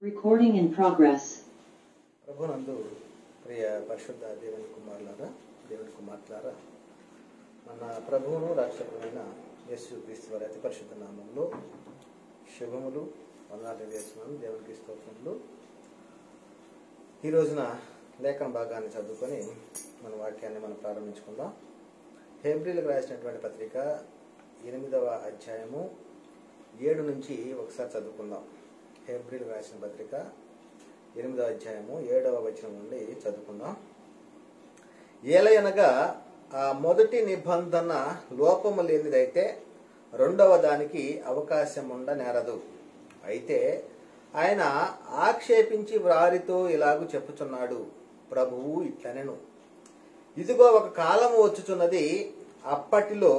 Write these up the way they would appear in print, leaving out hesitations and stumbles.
Recording in progress. ప్రభునందు ప్రియ పరిశుద్ధ దేవుని కుమారులారా, దేవుని కుమార్తెలారా, మన ప్రభువును రక్షకుడైన యేసుక్రీస్తు వారి అతి పరిశుద్ధ నామములో శుభములు వందనాలు తెలియజేస్తున్నాను. దేవునికి స్తోత్రములు. ఈ రోజున లేఖన భాగాన్ని చదువుకొని మన వాక్యాన్ని మనం ప్రారంభించుకుందాం. హెబ్రీలకు రాసినటువంటి పత్రిక 8వ అధ్యాయము 7 నుంచి ఒకసారి చదువుకుందాం. హెబ్రీలకు రాసిన పత్రిక 8వ అధ్యాయము 7వ వచనం నుండి చదువుకుందాం. ఏలయనగా ఆ మొదటి నిబంధన లోపము లేనిదైతే రెండవ దానికి అవకాశం ఉండనేరదు. అయితే ఆయన ఆక్షేపించి వారితో ఇలాగూ చెప్పుచున్నాడు, ప్రభువు ఇట్లనెను, ఇదిగో ఒక కాలము వచ్చుచున్నది, అప్పటిలో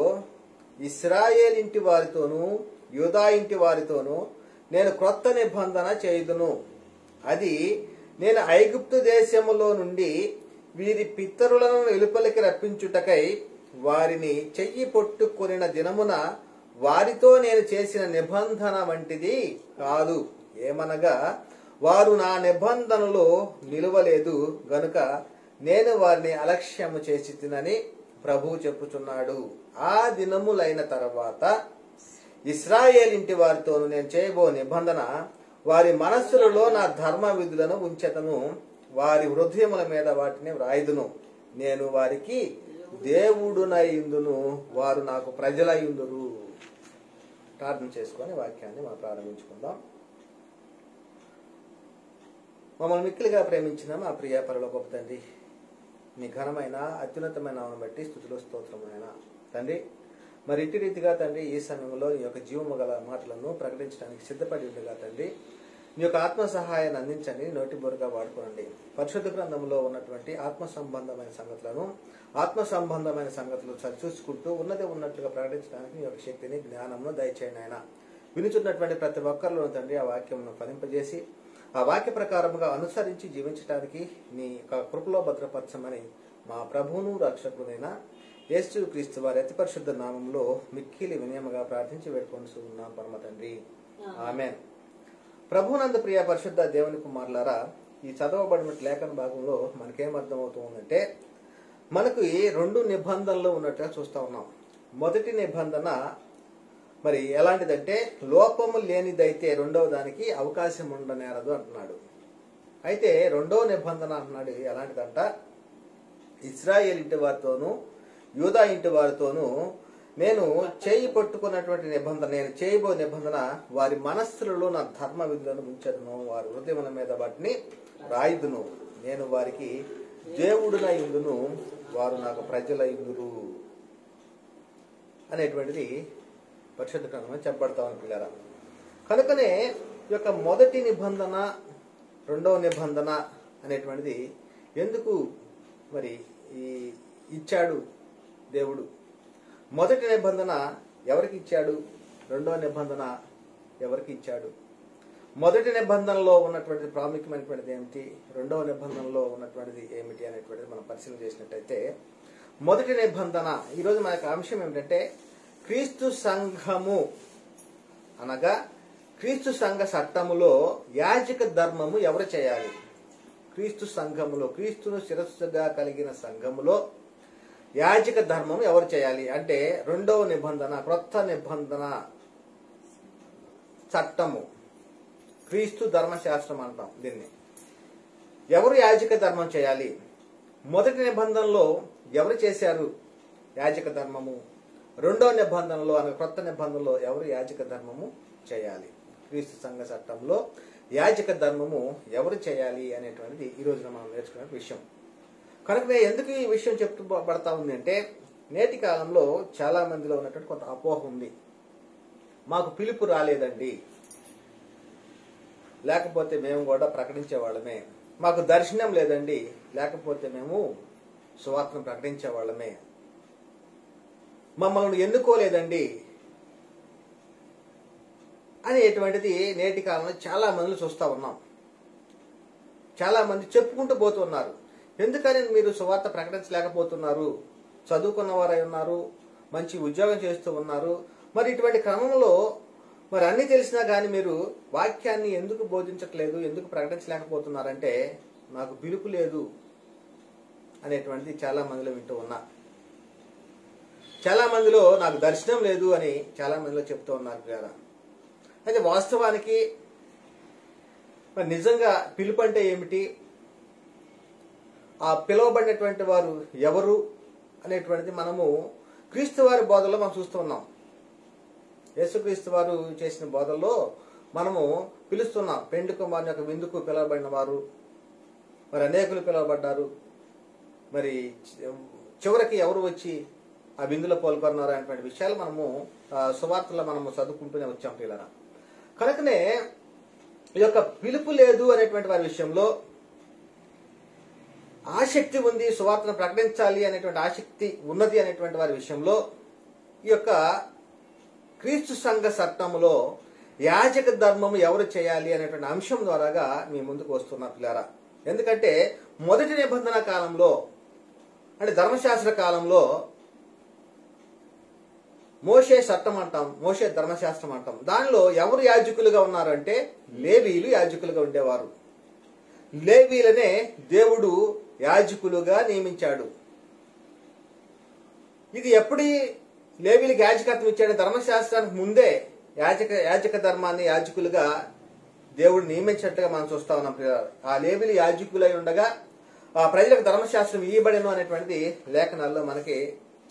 ఇశ్రాయేల్ ఇంటి వారితోనూ యూదా ఇంటి వారితోనూ నేను క్రొత్త నిబంధన చేయుదును. అది నేను ఐగుప్తు దేశములో నుండి వీరి పితరులను వెలుపలికి రప్పించుటకై వారిని చెయ్యి పట్టుకొనిన దినమున వారితో నేను చేసిన నిబంధన వంటిది కాదు. ఏమనగా వారు నా నిబంధనలో నిలువలేదు గనుక నేను వారిని అలక్ష్యము చేసి తినని ప్రభువు చెప్పుచున్నాడు. ఆ దినములైన తర్వాత ఇశ్రాయేల్ ఇంటి వారితోను నేను చేయబో నిబంధన వారి మనస్సులలో నా ధర్మ విధులను ఉంచెదను, వారి హృదయముల మీద వాటిని వ్రాయుదును. నేను వారికి దేవుడునయుందును, వారు నాకు ప్రజలయుందురు. ప్రార్థన చేసుకొని వాక్యాన్ని మనం ప్రారంభించుకుందాం. మమ్మల్ని మిక్కిలిగా ప్రేమించిన మా ప్రియ పరలోకపు తండ్రి, మీ ఘనమైన అత్యున్నతమైన నామమును బట్టి స్తుతులు స్తోత్రములైన తండ్రి, మరి ఇట్టి రీతిగా తండ్రి ఈ సమయంలో ఈ యొక్క జీవము గల మాటలను ప్రకటించడానికి సిద్ధపడి ఉండగా తండ్రి, మీ యొక్క ఆత్మ సహాయాన్ని అందించండి, నోటి బోరుగా వాడుకోండి. పరిశుద్ధ గ్రంథంలో ఉన్నటువంటి ఆత్మ సంబంధమైన సంగతులను ఆత్మ సంబంధమైన సంగతులు సరిచూసుకుంటూ ఉన్నదే ఉన్నట్లుగా ప్రకటించడానికి మీ యొక్క శక్తిని జ్ఞానమును దయచేయండి. ఆయన వినుచున్నటువంటి ప్రతి ఒక్కరిలో తండ్రి ఆ వాక్యమును ఫలింపజేసి ఆ వాక్య ప్రకారముగా అనుసరించి జీవించడానికి మీ యొక్క కృపలో భద్రపరచమని మా ప్రభువును రక్షకుడైన యేసుక్రీస్తు వారి అతి పరిశుద్ధ నామంలో మిక్కిలి వినయముగా ప్రార్థించి వేడుకొని ఉన్నాం పరమ తండ్రి, ఆమేన్. ప్రభునందు ప్రియ పరిశుద్ధ దేవుని కుమారులారా, ఈ చదవబడిన లేఖన భాగంలో మనకేం అర్థమవుతుందంటే, మనకు 2 నిబంధనలు ఉన్నట్టుగా చూస్తా ఉన్నాం. మొదటి నిబంధన మరి ఎలాంటిదంటే, లోపము లేనిదైతే రెండవ దానికి అవకాశం ఉండనేరదు అంటున్నాడు. అయితే రెండవ నిబంధన అంటున్నాడు ఎలాంటిదంట, ఇశ్రాయేల్ ఇంటి వారితోనూ యూదా ఇంటి వారితోనూ నేను చేయి పట్టుకున్నటువంటి నిబంధన, నేను చేయబో నిబంధన వారి మనస్సులలో నా ధర్మ విధులను ఉంచెదను, వారి హృదయముల మీద వాటిని రాయుదును, నేను వారికి దేవుడునయుందును, వారు నాకు ప్రజలయుందురు అనేటువంటిది పరిశుద్ధ గ్రంథంలో చెప్పబడతా ఉంది పిల్లరా. కనుకనే ఈ యొక్క మొదటి నిబంధన రెండవ నిబంధన అనేటువంటిది ఎందుకు మరి ఇచ్చాడు దేవుడు? మొదటి నిబంధన ఎవరికి ఇచ్చాడు, రెండవ నిబంధన ఎవరికి ఇచ్చాడు? మొదటి నిబంధనలో ఉన్నటువంటి ప్రాముఖ్యమైనటువంటిది ఏమిటి, రెండవ నిబంధనలో ఉన్నటువంటిది ఏమిటి అనేటువంటిది మనం పరిశీలన చేసినట్టయితే, మొదటి నిబంధన ఈరోజు మనకు అంశం ఏమిటంటే, క్రీస్తు సంఘము అనగా క్రీస్తు సంఘ చట్టములో యాజక ధర్మము ఎవరు చేయాలి? క్రీస్తు సంఘములో, క్రీస్తును శిరస్సుగా కలిగిన సంఘములో యాజక ధర్మం ఎవరు చేయాలి అంటే, రెండవ నిబంధన క్రొత్త నిబంధన చట్టము, క్రీస్తు ధర్మశాస్త్రం అంటాం దీన్ని. ఎవరు యాజక ధర్మం చేయాలి? మొదటి నిబంధనలో ఎవరు చేశారు యాజక ధర్మము? రెండవ నిబంధనలో అనగా క్రొత్త నిబంధనలో ఎవరు యాజక ధర్మము చేయాలి? క్రీస్తు సంఘ చట్టంలో యాజక ధర్మము ఎవరు చేయాలి అనేటువంటిది ఈ రోజున మనం నేర్చుకునే విషయం. కనుక ఎందుకు ఈ విషయం చెప్తూ పడతా ఉంది అంటే, నేటి కాలంలో చాలా మందిలో ఉన్నటువంటి కొంత అపోహ ఉంది. మాకు పిలుపు రాలేదండి, లేకపోతే మేము కూడా ప్రకటించే వాళ్ళమే. మాకు దర్శనం లేదండి, లేకపోతే మేము సువార్తను ప్రకటించే వాళ్ళమే. మమ్మల్ని ఎన్నుకోలేదండి అనేటువంటిది నేటి కాలంలో చాలా మందిని చూస్తా ఉన్నాం. చాలా మంది చెప్పుకుంటూ పోతున్నారు. ఎందుకని మీరు సువార్త ప్రకటించలేకపోతున్నారు? చదువుకున్న వారై ఉన్నారు, మంచి ఉద్యోగం చేస్తూ ఉన్నారు. మరి ఇటువంటి క్రమంలో మరి అన్ని తెలిసినా కానీ మీరు వాక్యాన్ని ఎందుకు బోధించట్లేదు, ఎందుకు ప్రకటించలేకపోతున్నారంటే నాకు పిలుపు లేదు అనేటువంటిది చాలా మందిలో వింటూ ఉన్నా. చాలా మందిలో నాకు దర్శనం లేదు అని చాలా మందిలో చెప్తూ ఉన్నారు కదా. అయితే వాస్తవానికి మరి నిజంగా పిలుపు అంటే ఏమిటి, ఆ పిలువబడినటువంటి వారు ఎవరు అనేటువంటిది మనము క్రీస్తు వారి బోధనలో మనం చూస్తూ ఉన్నాం. యేసుక్రీస్తు వారు చేసిన బోధనలో మనము పిలుస్తున్నాం. పెండ్లి కుమారుని యొక్క విందుకు పిలువబడిన వారు, మరి అనేకులు పిలువబడ్డారు. మరి చివరికి ఎవరు వచ్చి ఆ విందులో పాల్గొన్నారు అనేటువంటి విషయాలు మనము సువార్తలో మనము చదువుకుంటూనే వచ్చాం పిల్లరా. కనుకనే ఈ యొక్క పిలుపు లేదు అనేటువంటి వారి విషయంలో ఆసక్తి ఉంది, సువార్తను ప్రకటించాలి అనేటువంటి ఆసక్తి ఉన్నది అనేటువంటి వారి విషయంలో ఈ యొక్క క్రీస్తు సంఘ చట్టములో యాజక ధర్మము ఎవరు చేయాలి అనేటువంటి అంశం ద్వారాగా మీ ముందుకు వస్తున్న పిల్లారా. ఎందుకంటే మొదటి నిబంధన కాలంలో అంటే ధర్మశాస్త్ర కాలంలో మోషే చట్టం అంటాం, మోషే ధర్మశాస్త్రం అంటాం. దానిలో ఎవరు యాజకులుగా ఉన్నారంటే లేవీలు యాజకులుగా ఉండేవారు. లేవీలనే దేవుడు యాజకులుగా నియమించాడు. ఇది ఎప్పుడు లేవీలకు యాజకత్వం ఇచ్చాడు? ధర్మశాస్త్రానికి ముందే యాజక ధర్మాన్ని యాజకులుగా దేవుడు నియమించినట్టుగా మనం చూస్తా ఉన్నాం. ఆ లేవీలు యాజకులై ఉండగా ఆ ప్రజలకు ధర్మశాస్త్రం ఇవ్వబడను అనేటువంటి లేఖనాల్లో మనకి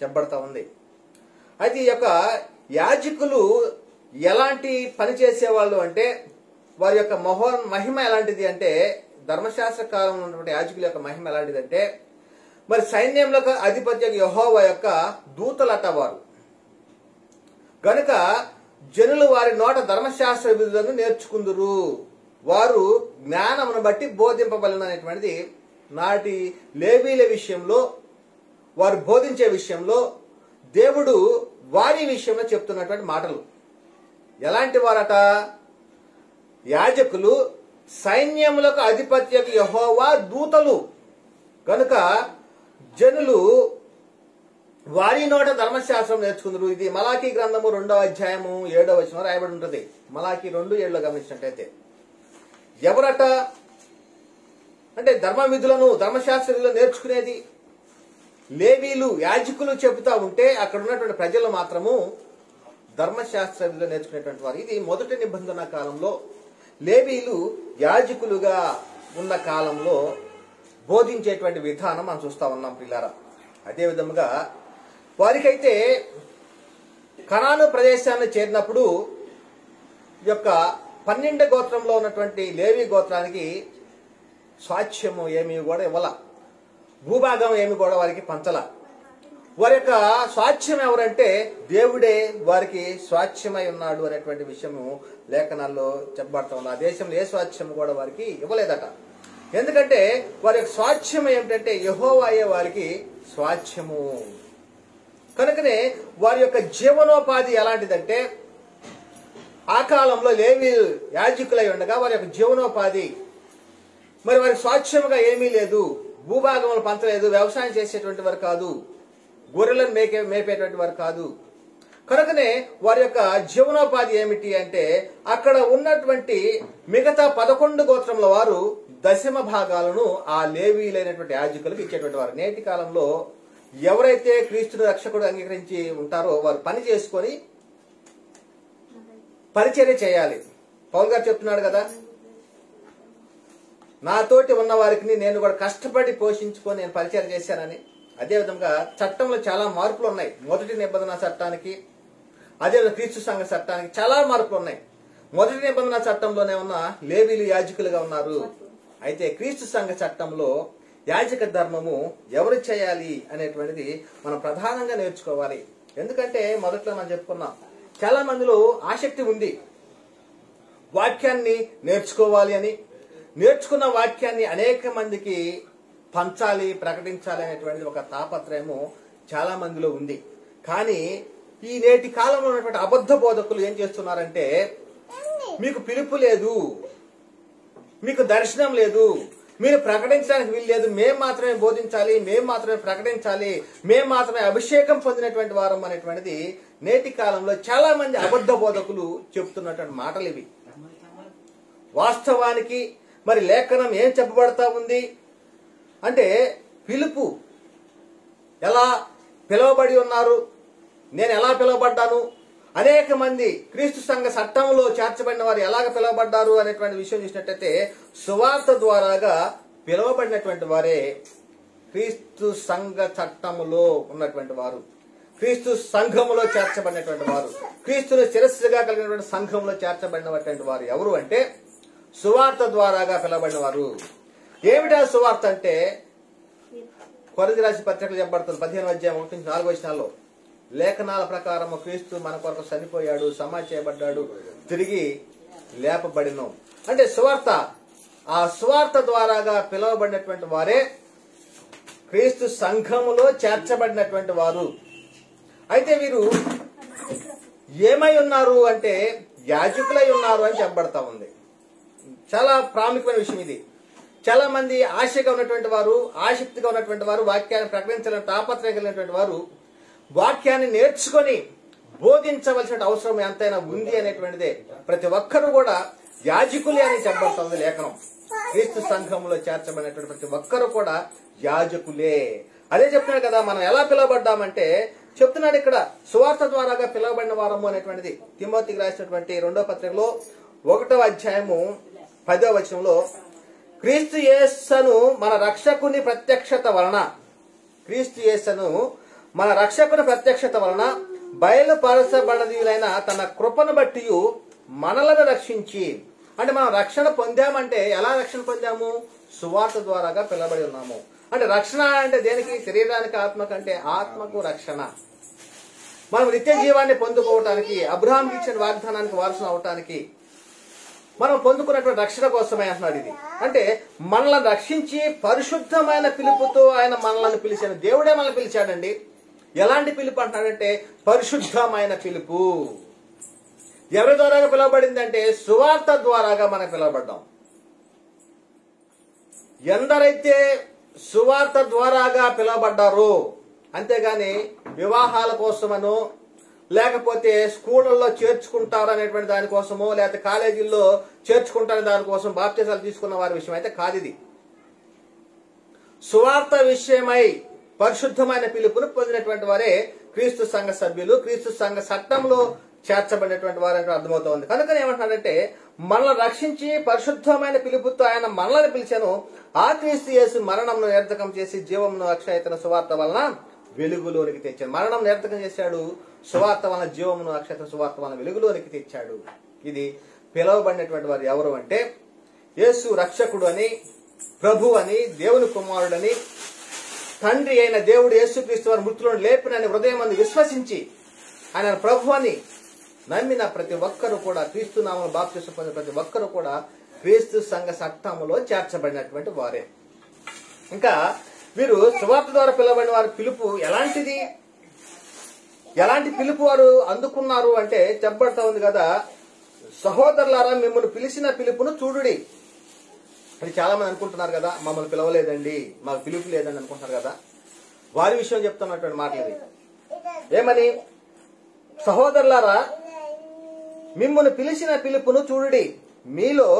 చెప్పబడతా ఉంది. అయితే ఈ యొక్క యాజకులు ఎలాంటి పని చేసేవాళ్ళు అంటే వారి యొక్క మహిమ ఎలాంటిది అంటే, ధర్మశాస్త్ర కాలంలో ఉన్నటువంటి యాజకుల యొక్క మహిమ ఎలాంటిదంటే, మరి సైన్యంలో అధిపత్య యెహోవా యొక్క దూతలట వారు. గనుక జనులు వారి నోట ధర్మశాస్త్ర విధులను నేర్చుకుందురు, వారు జ్ఞానమును బట్టి బోధింపబలను అనేటువంటిది నాటి లేవీల విషయంలో, వారు బోధించే విషయంలో దేవుడు వారి విషయంలో చెప్తున్నటువంటి మాటలు. ఎలాంటి వారట? యాజకులు సైన్యములకు అధిపత్యకు యెహోవా దూతలు కనుక జనులు వారి నోట ధర్మశాస్త్రం నేర్చుకుందరు. ఇది మలాకీ గ్రంథము 2వ అధ్యాయము 7వ వచనం రాయబడి ఉంటుంది. మలాకీ 2:7 గమనించినట్టయితే ఎవరట అంటే ధర్మ విధులను, ధర్మశాస్త్ర విధులను నేర్చుకునేది లేవీలు యాజకులు చెబుతా ఉంటే అక్కడ ఉన్నటువంటి ప్రజలు మాత్రము ధర్మశాస్త్ర విధులు నేర్చుకునేటువంటి వారు. ఇది మొదటి నిబంధన కాలంలో లేవీలు యాజకులుగా ఉన్న కాలంలో బోధించేటువంటి విధానం మనం చూస్తా ఉన్నాం పిల్లారా. అదే విధముగా వారికైతే కనాను ప్రదేశాన్ని చేరినప్పుడు ఈ యొక్క 12 గోత్రంలో ఉన్నటువంటి లేవీ గోత్రానికి స్వాచ్ఛ్యము ఏమీ కూడా ఇవ్వాల, భూభాగం ఏమి కూడా వారికి పంచల. వారి యొక్క స్వాచ్ఛ్యం ఎవరంటే దేవుడే వారికి స్వాచ్ఛ్యమై ఉన్నాడు అనేటువంటి విషయము లేఖనాల్లో చెప్పబడతా ఉంది. ఆ దేశంలో ఏ స్వాచ్ఛ్యము కూడా వారికి ఇవ్వలేదట. ఎందుకంటే వారి యొక్క స్వాచ్ఛ్యం ఏమిటంటే యెహోవాయే వారికి స్వాచ్ఛ్యము. కనుకనే వారి యొక్క జీవనోపాధి ఎలాంటిదంటే, ఆ కాలంలో లేవీ యాజకులై ఉండగా వారి యొక్క జీవనోపాధి మరి వారికి స్వాచ్ఛ్యముగా ఏమీ లేదు, భూభాగములు పంచలేదు, వ్యవసాయం చేసేటువంటి వారు కాదు, గొర్రెలను మేపేటువంటి వారు కాదు. కనుకనే వారి యొక్క జీవనోపాధి ఏమిటి అంటే అక్కడ ఉన్నటువంటి మిగతా 11 గోత్రముల వారు దశమ భాగాలను ఆ లేవీలైనటువంటి యాజకులకు ఇచ్చేటువంటి వారు. నేటి కాలంలో ఎవరైతే క్రీస్తుని రక్షకుడు అంగీకరించి ఉంటారో వారు పని చేసుకొని పరిచర్య చేయాలి. పౌలు గారు చెప్తున్నాడు కదా, నాతోటి ఉన్న వారికి నేను కూడా కష్టపడి పోషించుకొని నేను పరిచయం చేశానని. అదేవిధంగా చట్టంలో చాలా మార్పులు ఉన్నాయి. మొదటి నిబంధన చట్టానికి అదేవిధంగా క్రీస్తు సంఘ చట్టానికి చాలా మార్పులు ఉన్నాయి. మొదటి నిబంధన చట్టంలోనే ఉన్న లేవీలు యాజకులుగా ఉన్నారు. అయితే క్రీస్తు సంఘ చట్టంలో యాజక ధర్మము ఎవరు చేయాలి అనేటువంటిది మనం ప్రధానంగా నేర్చుకోవాలి. ఎందుకంటే మొదట్లో మనం చెప్పుకున్నాం, చాలా మందిలో ఆసక్తి ఉంది వాక్యాన్ని నేర్చుకోవాలి అని, నేర్చుకున్న వాక్యాన్ని అనేక మందికి పంచాలి, ప్రకటించాలి అనేటువంటిది ఒక తాపత్రయము చాలా మందిలో ఉంది. కానీ ఈ నేటి కాలంలో ఉన్నటువంటి అబద్ధ బోధకులు ఏం చేస్తున్నారంటే, మీకు పిలుపు లేదు, మీకు దర్శనం లేదు, మీరు ప్రకటించడానికి వీల్లేదు, మేము మాత్రమే బోధించాలి, మేము మాత్రమే ప్రకటించాలి, మేము మాత్రమే అభిషేకం పొందినటువంటి వారం అనేటువంటిది నేటి కాలంలో చాలా మంది అబద్ధ బోధకులు చెప్తున్నటువంటి మాటలు ఇవి. వాస్తవానికి మరి లేఖనం ఏం చెప్పబడతా ఉంది అంటే, పిలుపు ఎలా పిలువబడి ఉన్నారు, నేను ఎలా పిలువబడ్డాను, అనేక మంది క్రీస్తు సంఘ చట్టంలో చేర్చబడిన వారు ఎలాగ పిలువబడ్డారు అనేటువంటి విషయం చూసినట్టయితే, సువార్త ద్వారాగా పిలువబడినటువంటి వారే క్రీస్తు సంఘ చట్టములో ఉన్నటువంటి వారు, క్రీస్తు సంఘములో చేర్చబడినటువంటి వారు, క్రీస్తుని శిరస్సుగా కలిగినటువంటి సంఘంలో చేర్చబడినటువంటి వారు ఎవరు అంటే సువార్త ద్వారాగా పిలువబడిన వారు. ఏమిటా సువార్త అంటే, కొరింథీ రాసిన పత్రికలు చెప్పబడుతుంది 15:1-4 లేఖనాల ప్రకారం క్రీస్తు మన కొరకు చనిపోయాడు, సమాధి చేయబడ్డాడు, తిరిగి లేపబడిను అంటే సువార్త. ఆ సువార్త ద్వారాగా పిలువబడినటువంటి వారే క్రీస్తు సంఘములో చేర్చబడినటువంటి వారు. అయితే వీరు ఏమై ఉన్నారు అంటే యాజకులై ఉన్నారు అని చెప్పబడతా ఉంది. చాలా ప్రాముఖ్యమైన విషయం ఇది. చాలా మంది ఆశగా ఉన్నటువంటి వారు, ఆసక్తిగా ఉన్నటువంటి వారు, వాక్యాన్ని ప్రకటించాలని తాపత్రయం కలిగినటువంటి వారు వాక్యాన్ని నేర్చుకొని బోధించవలసిన అవసరం ఎంతైనా ఉంది అనేటువంటిదే. ప్రతి ఒక్కరూ కూడా యాజకులే అని చెప్పబడుతుంది లేఖనం. క్రీస్తు సంఘంలో చేర్చబడినటువంటి ప్రతి ఒక్కరూ కూడా యాజకులే. అదే చెప్తున్నాడు కదా, మనం ఎలా పిలువబడ్డామంటే చెప్తున్నాడు ఇక్కడ, సువార్త ద్వారాగా పిలువబడిన వారము అనేటువంటిది. తిమోతికి రాసినటువంటి 2వ పత్రికలో 1వ అధ్యాయము 10వ వచనంలో, క్రీస్తు యేసును మన రక్షకుని ప్రత్యక్షత వలన, క్రీస్తు యేసును మన రక్షకుని ప్రత్యక్షత వలన బయలుపరచబడిన తన కృపను బట్టి మనలను రక్షించి, అంటే మనం రక్షణ పొందామంటే ఎలా రక్షణ పొందాము? సువార్త ద్వారాగా పిలువబడి ఉన్నాము. అంటే రక్షణ అంటే దేనికి? శరీరానికి, ఆత్మకు. అంటే ఆత్మకు రక్షణ. మనం నిత్య జీవాన్ని పొందుకోవటానికి, అబ్రహాంకి ఇచ్చిన వాగ్దానానికి వారసులు అవటానికి మనం పొందుకున్నటువంటి రక్షణ కోసమే అంటున్నాడు ఇది. అంటే మనల్ని రక్షించి పరిశుద్ధమైన పిలుపుతో ఆయన మనల్ని పిలిచాడు. దేవుడే మనల్ని పిలిచాడండి. ఎలాంటి పిలుపు అంటున్నాడంటే పరిశుద్ధమైన పిలుపు. ఎవరి ద్వారాగా పిలువబడిందంటే సువార్త ద్వారాగా మనం పిలువబడ్డాం. ఎందరైతే సువార్త ద్వారాగా పిలువబడ్డారో, అంతేగాని వివాహాల కోసమనో, లేకపోతే స్కూళ్ళల్లో చేర్చుకుంటారు అనేటువంటి దానికోసమో, లేకపోతే కాలేజీల్లో చేర్చుకుంటారనే దానికోసం బాప్తిసాలు తీసుకున్న వారి విషయం అయితే కాదు ఇది. సువార్త విషయమై పరిశుద్ధమైన పిలుపును పొందినటువంటి వారే క్రీస్తు సంఘ సభ్యులు, క్రీస్తు సంఘ చట్టంలో చేర్చబడినటువంటి వారంటే అర్థమవుతోంది. కనుక ఏమంటున్నాడంటే మనల్ని రక్షించి పరిశుద్ధమైన పిలుపుతో ఆయన మనల్ని పిలిచాను. ఆ క్రీస్తు యేసు మరణంను నిరర్ధకం చేసి జీవమును అక్షయతను సువార్త వలన వెలుగులోనికి తెచ్చాడు. మరణం నిరర్ధకం చేశాడు, సువార్త వలన జీవమును అక్షయతను సువార్త వలన వెలుగులోనికి తెచ్చాడు. ఇది పిలువబడినటువంటి వారు ఎవరు అంటే యేసు రక్షకుడు అని, ప్రభు అని, దేవుని కుమారుడని, తండ్రి అయిన దేవుడు యేసుక్రీస్తు వారి మృతులను లేపినని హృదయం మంది విశ్వసించి ఆయన ప్రభు అని నమ్మిన ప్రతి ఒక్కరు కూడా, క్రీస్తు నామమున బాప్తిసం పొందిన ప్రతి ఒక్కరు కూడా క్రీస్తు సంఘ చట్టములో చేర్చబడినటువంటి వారే. ఇంకా వీరు సువార్త ద్వారా పిలువబడిన వారి పిలుపు ఎలాంటిది? ఎలాంటి పిలుపు వారు అందుకున్నారు అంటే చెప్పబడతా ఉంది కదా, సహోదరులారా మిమ్మల్ని పిలిచిన పిలుపును చూడుడి. అది చాలా మంది అనుకుంటున్నారు కదా, మమ్మల్ని పిలవలేదండి, మాకు పిలుపు లేదండి అనుకుంటున్నారు కదా. వారి విషయం చెప్తున్నటువంటి మాటలు ఇవి. ఏమని? సహోదరులారా మిమ్మల్ని పిలిచిన పిలుపును చూడుడి, మీలో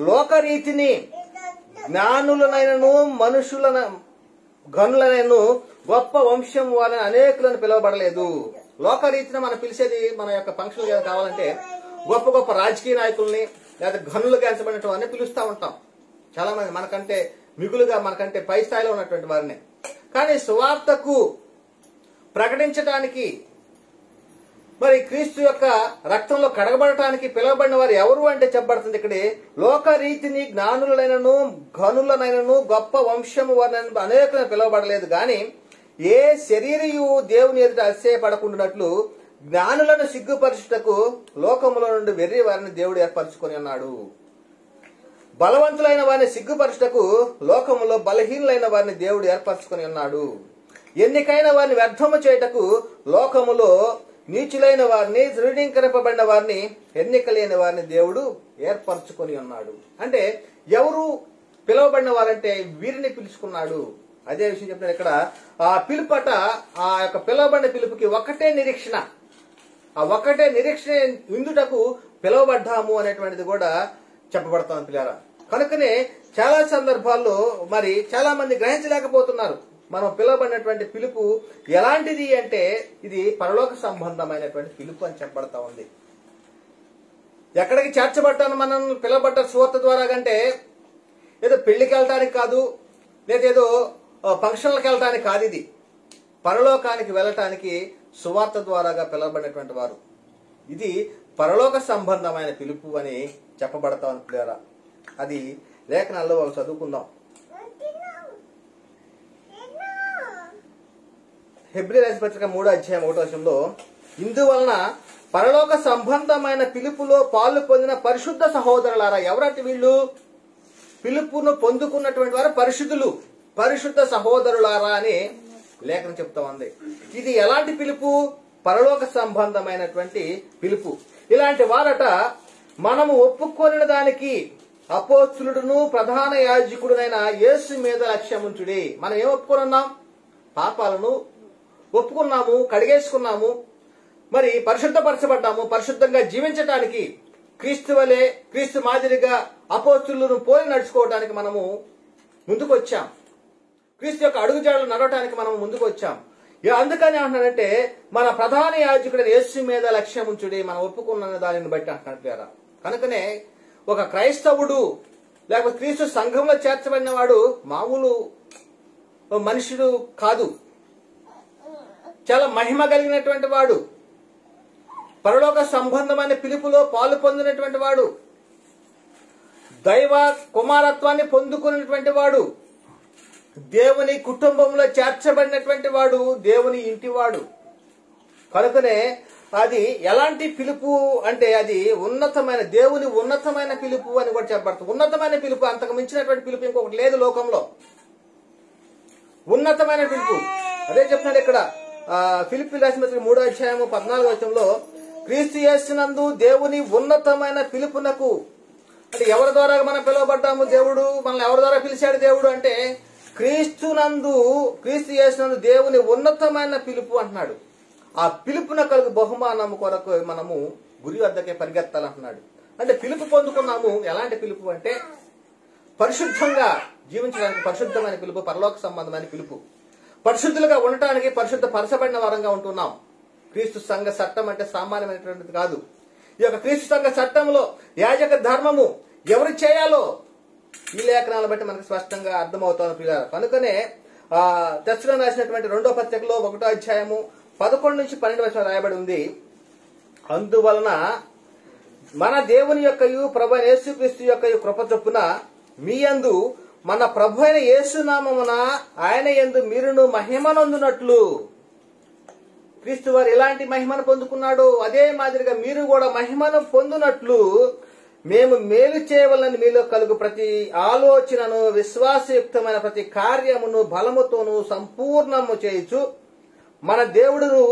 లోకరీతిని జ్ఞానులనైనను మనుషుల గనులనైనను గొప్ప వంశం వారిని అనేకులను పిలువబడలేదు. లోకరీతిని మనం పిలిచేది మన యొక్క ఫంక్షన్ కావాలంటే గొప్ప గొప్ప రాజకీయ నాయకుల్ని లేదా గనులుగా ఎంచబడిన వారిని పిలుస్తూ ఉంటాం. చాలా మంది మనకంటే మిగులుగా, మనకంటే పై స్థాయిలో ఉన్నటువంటి వారిని. కానీ సువార్తకు ప్రకటించడానికి, మరి క్రీస్తు యొక్క రక్తంలో కడగబడటానికి పిలువబడిన వారు ఎవరు అంటే చెప్పబడుతుంది ఇక్కడే, లోకరీతిని జ్ఞానులైనను ఘనులనైనను గొప్ప వంశము వారిని అనేకులను పిలువబడలేదు. గాని ఏ శరీరయు దేవుని ఎదుట అతిశయపడకుండానట్లు జ్ఞానులను సిగ్గుపరచుటకు లోకములో నుండి వెర్రి వారిని దేవుడు ఏర్పరచుకొని ఉన్నాడు. బలవంతులైన వారిని సిగ్గుపరచుటకు లోకములో బలహీనులైన వారిని దేవుడు ఏర్పరచుకొని ఉన్నాడు. ఎన్నికైన వారిని వ్యర్థము చేయుటకు లోకములో నీచులైన వారిని, ధృవీకరింపబడిన వారిని, ఎన్నిక లేని వారిని దేవుడు ఏర్పరచుకొని ఉన్నాడు. అంటే ఎవరు పిలువబడిన వారంటే వీరిని పిలుచుకున్నాడు. అదే విషయం చెప్తారు ఇక్కడ. ఆ పిలుపట, ఆ యొక్క పిలువబడిన పిలుపుకి ఒకటే నిరీక్షణ, ఆ ఒకటే నిరీక్షణ ఇందుటకు పిలువబడ్డాము అనేటువంటిది కూడా చెప్పబడతాం పిల్లారా. కనుకనే చాలా సందర్భాల్లో మరి చాలా మంది గ్రహించలేకపోతున్నారు. మనం పిలువబడినటువంటి పిలుపు ఎలాంటిది అంటే ఇది పరలోక సంబంధమైనటువంటి పిలుపు అని చెప్పబడతా ఉంది. ఎక్కడికి చేర్చబడ్డాను మనం పిలువబడ్డ సువార్త ద్వారా కంటే ఏదో పెళ్లికి వెళ్ళటానికి కాదు, లేదా ఏదో ఫంక్షన్లకు వెళ్ళటానికి కాదు. ఇది పరలోకానికి వెళ్ళటానికి సువార్త ద్వారాగా పిలువబడినటువంటి వారు. ఇది పరలోక సంబంధమైన పిలుపు అని చెప్పబడతా ఉంటారా. అది లేఖనాల్లో వాళ్ళు చదువుకుందాం. హెబ్రీ రాసిన పత్రిక 3:1 ఇందువలన పరలోక సంబంధమైన పిలుపులో పాలు పొందిన పరిశుద్ధ సహోదరులారా. ఎవరంటే వీళ్ళు? పిలుపును పొందుకున్నటువంటి వారు పరిశుద్ధులు, పరిశుద్ధ సహోదరులారా అని లేఖనం చెప్తా ఉంది. ఇది ఎలాంటి పిలుపు? పరలోక సంబంధమైనటువంటి పిలుపు. ఇలాంటి వారట మనము ఒప్పుకొనిన దానికి అపోస్తులుడును ప్రధాన యాజకుడునైన యేసు మీద లక్ష్యముంచుడి. మనం ఏం ఒప్పుకొని? పాపాలను ఒప్పుకున్నాము, కడిగేసుకున్నాము, మరి పరిశుద్ధపరచబడ్డాము. పరిశుద్ధంగా జీవించటానికి క్రీస్తు వలె, క్రీస్తు మాదిరిగా అపోస్తులను పోలి నడుచుకోవడానికి మనము ముందుకు వచ్చాం. క్రీస్తు యొక్క అడుగుజాడలు నడవటానికి మనం ముందుకు వచ్చాం. అందుకని అంటున్నాడంటే మన ప్రధాన యాజకుడైన యేసు మీద లక్ష్యం ఉంచుడి. మనం ఒప్పుకున్న దానిని బట్టి అంటున్నట్లేరా. కనుకనే ఒక క్రైస్తవుడు లేకపోతే క్రీస్తు సంఘంలో చేర్చబడిన వాడు మామూలు మనుషుడు కాదు. చాలా మహిమ కలిగినటువంటి వాడు, పరలోక సంబంధమైన పిలుపులో పాలు పొందినటువంటి వాడు, దైవ కుమారత్వాన్ని పొందుకున్నటువంటి వాడు, దేవుని కుటుంబంలో చేర్చబడినటువంటి వాడు, దేవుని ఇంటివాడు. కనుకనే అది ఎలాంటి పిలుపు అంటే అది ఉన్నతమైన, దేవుని ఉన్నతమైన పిలుపు అని కూడా చెప్పబడుతుంది. ఉన్నతమైన పిలుపు, అంతకు మించినటువంటి పిలుపు ఇంకొకటి లేదు లోకంలో. ఉన్నతమైన పిలుపు అదే చెప్తున్నాడు ఇక్కడ. ఫిలిప్పీయులకు రాసిన పత్రిక 3:14 క్రీస్తు యేసునందు దేవుని ఉన్నతమైన పిలుపునకు, అంటే ఎవరి ద్వారా మనం పిలువబడ్డాము? దేవుడు మనల్ని ఎవరి ద్వారా పిలిచాడు? దేవుడు అంటే క్రీస్తు యేసునందు దేవుని ఉన్నతమైన పిలుపు అంటున్నాడు. ఆ పిలుపున కలుగు బహుమానం కొరకు మనము గురి వద్దకే పరిగెత్తాలంటున్నాడు. అంటే పిలుపు పొందుకున్నాము. ఎలాంటి పిలుపు అంటే పరిశుద్ధంగా జీవించడానికి పరిశుద్ధమైన పిలుపు, పరలోక సంబంధమైన పిలుపు. పరిశుద్ధులుగా ఉండటానికి పరిశుద్ధ పరచబడిన వారంగా ఉంటున్నాం. క్రీస్తు సంఘ చట్టం అంటే సామాన్యమైనటువంటిది కాదు. ఈ యొక్క క్రీస్తు సంఘ చట్టంలో యాజక ధర్మము ఎవరు చేయాలో ఈ లేఖనాలను బట్టి మనకు స్పష్టంగా అర్థమవుతాను పిల్లలు. కనుకనే తెస్సలోనికీయులకు రాసినటువంటి 2వ పత్రికలో 1:11-12 రాయబడి ఉంది. అందువలన మన దేవుని యొక్కయు ప్రభు యేసుక్రీస్తు యొక్కయు కృప చొప్పున మీ యందు మన ప్రభు అయిన యేసునామమున ఆయన యందు మీరును మహిమనొందునట్లు. క్రీస్తు వారు ఎలాంటి మహిమను పొందుకున్నాడో అదే మాదిరిగా మీరు కూడా మహిమను పొందునట్లు మేము మేలు చేయవలని మీలో కలుగు ప్రతి ఆలోచనను, విశ్వాసయుక్తమైన ప్రతి కార్యమును బలముతోనూ సంపూర్ణము చేయుచు మన దేవుడును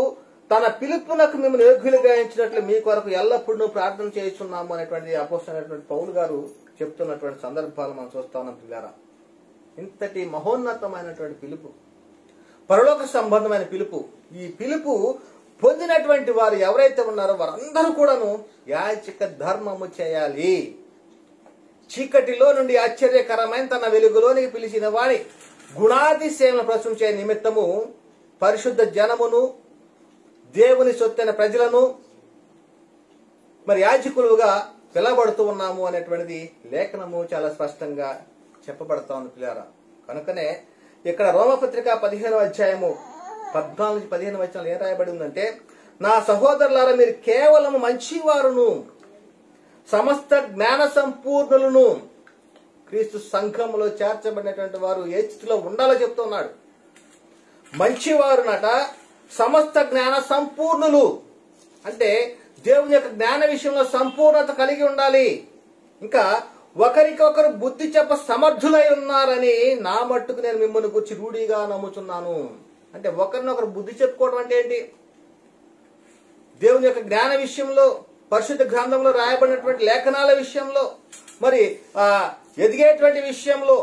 తన పిలుపునకు మిమ్మల్ని యోగ్యులుగా ఎంచినట్లు మీ కొరకు ఎల్లప్పుడూ ప్రార్థన చేస్తున్నాము అనేటువంటి అపోస్తలుడైనటువంటి పౌలు గారు చెప్తున్నటువంటి సందర్భాలు మనం చూస్తా ఉన్నాం పిల్లారా. ఇంతటి మహోన్నతమైనటువంటి పిలుపు, పరలోక సంబంధమైన పిలుపు. ఈ పిలుపు పొందినటువంటి వారు ఎవరైతే ఉన్నారో వారందరూ కూడాను యాజక ధర్మము చేయాలి. చీకటిలో నుండి ఆశ్చర్యకరమైన తన వెలుగులోనికి పిలిచిన వారి గుణాతిశయములను ప్రశంసించే నిమిత్తము పరిశుద్ధ జనమును, దేవుని సొత్తైన ప్రజలను మరి యాజకులుగా పిలవబడుతూ ఉన్నాము అనేటువంటిది లేఖనము చాలా స్పష్టంగా చెప్పబడతా ఉంది పిల్లారా. కనుకనే ఇక్కడ రోమపత్రిక 15:14-15 ఏం రాయబడి ఉందంటే, నా సహోదరులారా మీరు కేవలం మంచివారును సమస్త జ్ఞాన సంపూర్ణులను. క్రీస్తు సంఘములో చేర్చబడినటువంటి వారు ఏ స్థితిలో ఉండాలో చెప్తున్నాడు. మంచివారునట, సమస్త జ్ఞాన సంపూర్ణులు అంటే దేవుని యొక్క జ్ఞాన విషయంలో సంపూర్ణత కలిగి ఉండాలి. ఇంకా ఒకరికొకరు బుద్ధి చెప్ప సమర్థులై ఉన్నారని నా మట్టుకు నేను మిమ్మల్ని గురించి రూఢిగా నమ్ముతున్నాను. అంటే ఒకరినొకరు బుద్ధి చెప్పుకోవడం అంటే ఏంటి? దేవుని యొక్క జ్ఞాన విషయంలో, పరిశుద్ధ గ్రంథంలో రాయబడినటువంటి లేఖనాల విషయంలో మరి ఎదిగేటువంటి విషయంలో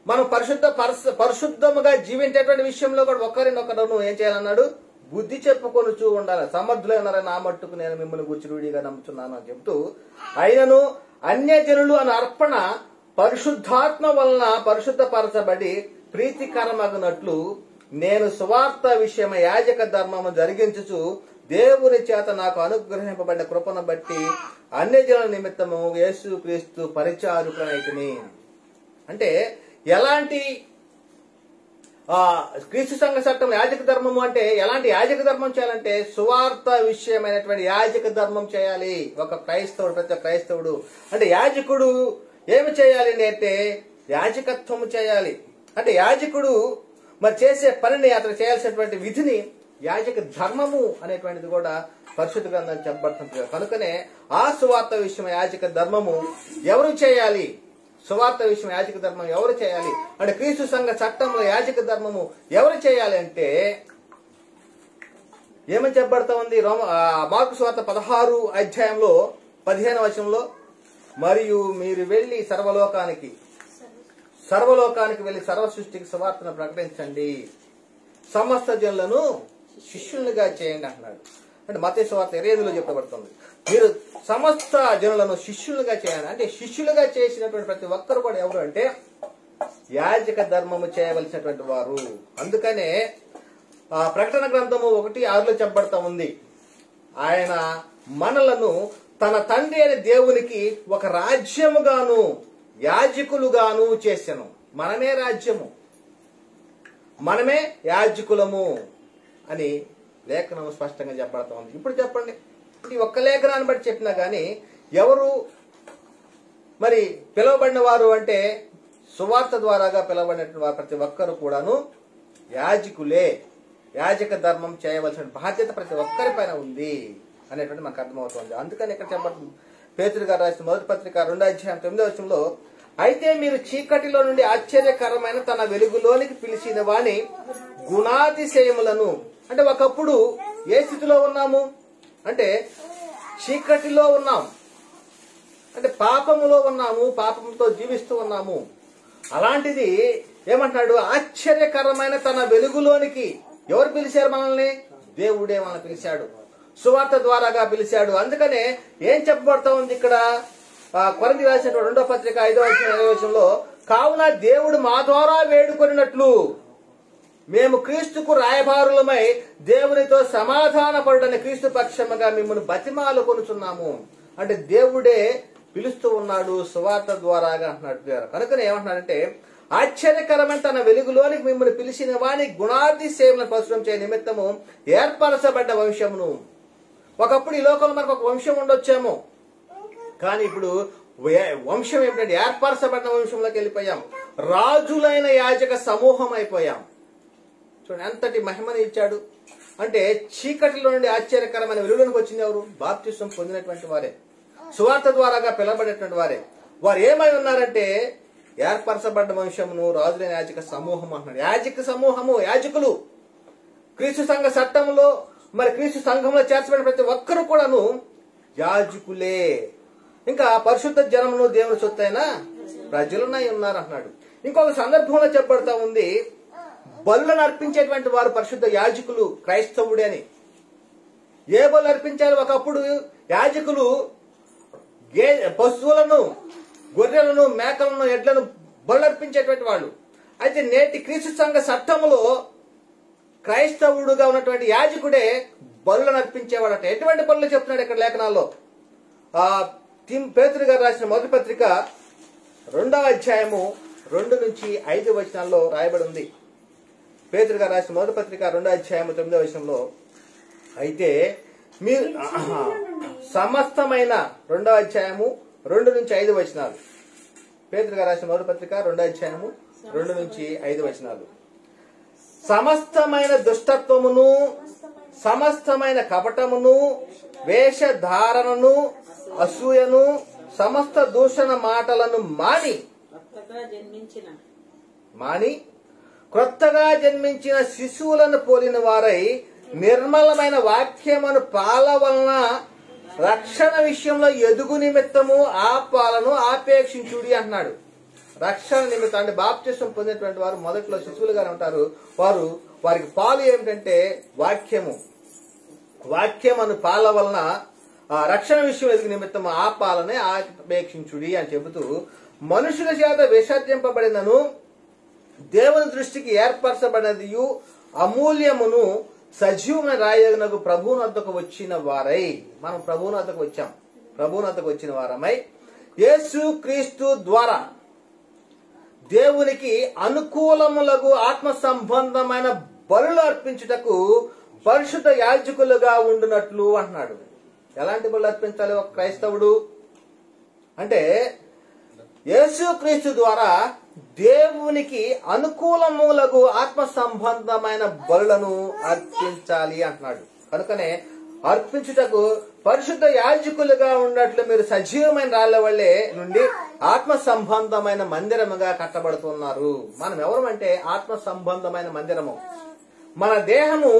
మనం పరిశుద్ధముగా జీవించేటువంటి విషయంలో కూడా ఒకరినొకరు ఏం చేయాలన్నాడు? బుద్ధి చెప్పుకొనుచూ ఉండాలి. సమర్థులైనారని నా మట్టుకు నేను మిమ్మల్ని గురించి రూఢిగా నమ్ముతున్నాను అని చెప్తూ, అయినను అన్యజనులు అనే అర్పణ పరిశుద్ధాత్మ వలన పరిశుద్ధపరచబడి ప్రీతికరమగునట్లు నేను సువార్త విషయమ యాజక ధర్మము జరిగించుచు దేవుని చేత నాకు అనుగ్రహింపబడిన కృపను బట్టి అన్యజనుల నిమిత్తము యేసు క్రీస్తు పరిచారకుడనైతిని. అంటే ఎలాంటి క్రీస్తు సంఘ చట్టం యాజక ధర్మము అంటే ఎలాంటి యాజక ధర్మం చేయాలంటే సువార్త విషయమైనటువంటి యాజక ధర్మం చేయాలి. ఒక క్రైస్తవుడు, ప్రతి క్రైస్తవుడు అంటే యాజకుడు ఏమి చేయాలి అంటే యాజకత్వము చేయాలి. అంటే యాజకుడు మరి చేసే పనిని, అతను చేయాల్సినటువంటి విధిని యాజక ధర్మము అనేటువంటిది కూడా పరిశుద్ధ గ్రంథం చెప్పబడుతుంది. కనుకనే ఆ సువార్త విషయం యాజక ధర్మము ఎవరు చేయాలి? సువార్త విషయం యాజక ధర్మం ఎవరు చేయాలి అంటే క్రీస్తు సంఘ చట్టంలో యాజక ధర్మము ఎవరు చేయాలి అంటే ఏమని చెప్పబడతా ఉంది? మార్కు సువార్త 16 అధ్యాయంలో 15వ వచనంలో, మరియు మీరు వెళ్లి సర్వలోకానికి వెళ్లి సర్వ సృష్టికి సువార్తను ప్రకటించండి, సమస్త జనులను శిష్యులుగా చేయండి అంటున్నాడు. అంటే మత్తయి సువార్త 28లో చెప్పబడుతుంది, మీరు సమస్త జనులను శిష్యులుగా చేయాలి. అంటే శిష్యులుగా చేసినటువంటి ప్రతి ఒక్కరు కూడా ఎవరు అంటే యాజక ధర్మము చేయవలసినటువంటి వారు. అందుకనే ప్రకటన గ్రంథము 1:6లో చెప్పబడతా ఉంది, ఆయన మనలను తన తండ్రి అనే దేవునికి ఒక రాజ్యముగాను యాజకులుగాను చేసెను. మనమే రాజ్యము, మనమే యాజకులము అని లేఖనం స్పష్టంగా చెప్పబడతా ఉంది. ఇప్పుడు చెప్పండి, ఈ ఒక్క లేఖనాన్ని బట్టి చెప్పినా గాని ఎవరు మరి పిలువబడిన వారు అంటే సువార్త ద్వారాగా పిలువబడిన వారు ప్రతి ఒక్కరు కూడాను యాజకులే. యాజక ధర్మం చేయవలసిన బాధ్యత ప్రతి ఒక్కరి పైన ఉంది అనేటువంటి మనకు అర్థమవుతుంది. అందుకని ఇక్కడ చెప్పబడుతుంది, పేతురు గారు రాసిన మొదటి పత్రిక 2:9 అయితే మీరు చీకటిలో నుండి ఆశ్చర్యకరమైన తన వెలుగులోనికి పిలిచిన వాని గుణాతిశయములను. అంటే ఒకప్పుడు ఏ స్థితిలో ఉన్నాము అంటే చీకటిలో ఉన్నాం, అంటే పాపములో ఉన్నాము, పాపంతో జీవిస్తూ ఉన్నాము. అలాంటిది ఏమంటున్నాడు? ఆశ్చర్యకరమైన తన వెలుగులోనికి ఎవరు పిలిచారు మనల్ని? దేవుడే మనల్ని పిలిచాడు, సువార్త ద్వారాగా పిలిచాడు. అందుకనే ఏం చెప్పబడతా ఉంది ఇక్కడ కొరింథీ రాసిన 2వ పత్రిక 5వ అధ్యాయంలో, కావున దేవుడు మా ద్వారా వేడుకొనినట్లు మేము క్రీస్తుకు రాయబారులమై దేవునితో సమాధాన పరుడని క్రీస్తు పక్షముగా మిమ్మల్ని బతిమాలు కొనుచున్నాము. అంటే దేవుడే పిలుస్తూ ఉన్నాడు సువార్త ద్వారాగా అంటున్నాడు. కనుకనే ఏమంటున్నాడంటే ఆశ్చర్యకరమైన తన వెలుగులోనికి మిమ్మల్ని పిలిచిన వాని గుణాతిశయములను ప్రచురం చేయ నిమిత్తము ఏర్పరచబడ్డ వంశమును. ఒకప్పుడు ఈ లోకంలో మనకు ఒక వంశం ఉండొచ్చేమో, కానీ ఇప్పుడు వంశం ఏమిటంటే ఏర్పరచబడిన వంశంలోకి వెళ్ళిపోయాం, రాజులైన యాజక సమూహం అయిపోయాం. చూడండి ఎంతటి మహిమని ఇచ్చాడు. అంటే చీకటిలో నుండి ఆశ్చర్యకరమైన వెలుగులోకి వచ్చింది ఎవరు? బాప్తిస్వం పొందినటువంటి వారే, సువార్త ద్వారాగా పిలవబడినటువంటి వారే. వారు ఏమై ఉన్నారంటే ఏర్పరచబడ్డ వంశమును, రాజులైన యాజక సమూహం అంటున్నాడు. యాజక సమూహము, యాజకులు క్రీస్తు సంఘ చట్టంలో మరి క్రీస్తు సంఘంలో చేర్చబడిన ప్రతి ఒక్కరు కూడాను యాజకులే. ఇంకా పరిశుద్ధ జనమును దేవుని సొత్తైన ప్రజలునై ఉన్నారు అంటున్నాడు. ఇంకొక సందర్భంలో చెప్పబడతా ఉంది, బలులను అర్పించేటువంటి వారు పరిశుద్ధ యాజకులు క్రైస్తవుడే అని. ఏ బలు అర్పించాలి? ఒకప్పుడు యాజకులు పశువులను, గొర్రెలను, మేకలను, ఎడ్లను బలు అర్పించేటువంటి వాళ్ళు. అయితే నేటి క్రీస్తు సంఘ చట్టములో క్రైస్తవుడుగా ఉన్నటువంటి యాజకుడే బలులను అర్పించేవాడట. ఎటువంటి బలులు చెప్తున్నాడు ఇక్కడ లేఖనాల్లో? పేతురు గారు రాసిన మొదటి పత్రిక 2వ అధ్యాయము 2-5 రాయబడి ఉంది. పేతురు గారు రాసిన మొదటి పత్రిక 2వ అధ్యాయము 9 అయితే మీరు సమస్తమైన 2వ అధ్యాయము 2-5 పేతురు గారు రాసిన మొదటి పత్రిక 2వ అధ్యాయము 2-5 సమస్తమైన దుష్టత్వమును, సమస్తమైన కపటమును, వేషధారణను, అసూయను, సమస్త దూషణ మాటలను మాని క్రొత్తగా జన్మించిన శిశువులను పోలిన వారై నిర్మలమైన వాక్యమును పాల వలన రక్షణ విషయంలో ఎదుగు నిమిత్తము ఆ పాలను ఆపేక్షించుడి అంటున్నాడు. రక్షణ నిమిత్తం అంటే బాప్తిస్మం పొందినటువంటి వారు మొదట్లో శిశువులుగానే ఉంటారు. వారికి పాలు ఏమిటంటే వాక్యము. వాక్యం అను పాల వలన రక్షణ విషయం ఎదుగు నిమిత్తం ఆ పాలనే ఆపేక్షించుడి అని చెబుతూ, మనుషుల చేత విసర్జింపబడినను దేవుని దృష్టికి ఏర్పరచబడినదియు అమూల్యమును సజీవమైన రాయనకు ప్రభువుని వద్దకు వచ్చిన వారై, మనం ప్రభువుని వద్దకు వచ్చాం. ప్రభువుని వద్దకు వచ్చిన వారమై యేసు క్రీస్తు ద్వారా దేవునికి అనుకూలములకు ఆత్మ సంబంధమైన బలులు అర్పించుటకు పరిశుద్ధ యాజకులుగా ఉండునట్లు అంటున్నాడు. ఎలాంటి బలు అర్పించాలి ఒక క్రైస్తవుడు అంటే, యేసు క్రీస్తు ద్వారా దేవునికి అనుకూలములకు ఆత్మ సంబంధమైన బలులను అర్పించాలి అంటున్నాడు. కనుకనే అర్పించుటకు పరిశుద్ధ యాజకులుగా ఉన్నట్లు మీరు సజీవమైన రాళ్ల వల్లే నుండి ఆత్మ సంబంధమైన మందిరముగా కట్టబడుతున్నారు. మనం ఎవరమంటే ఆత్మ సంబంధమైన మందిరము. మన దేహము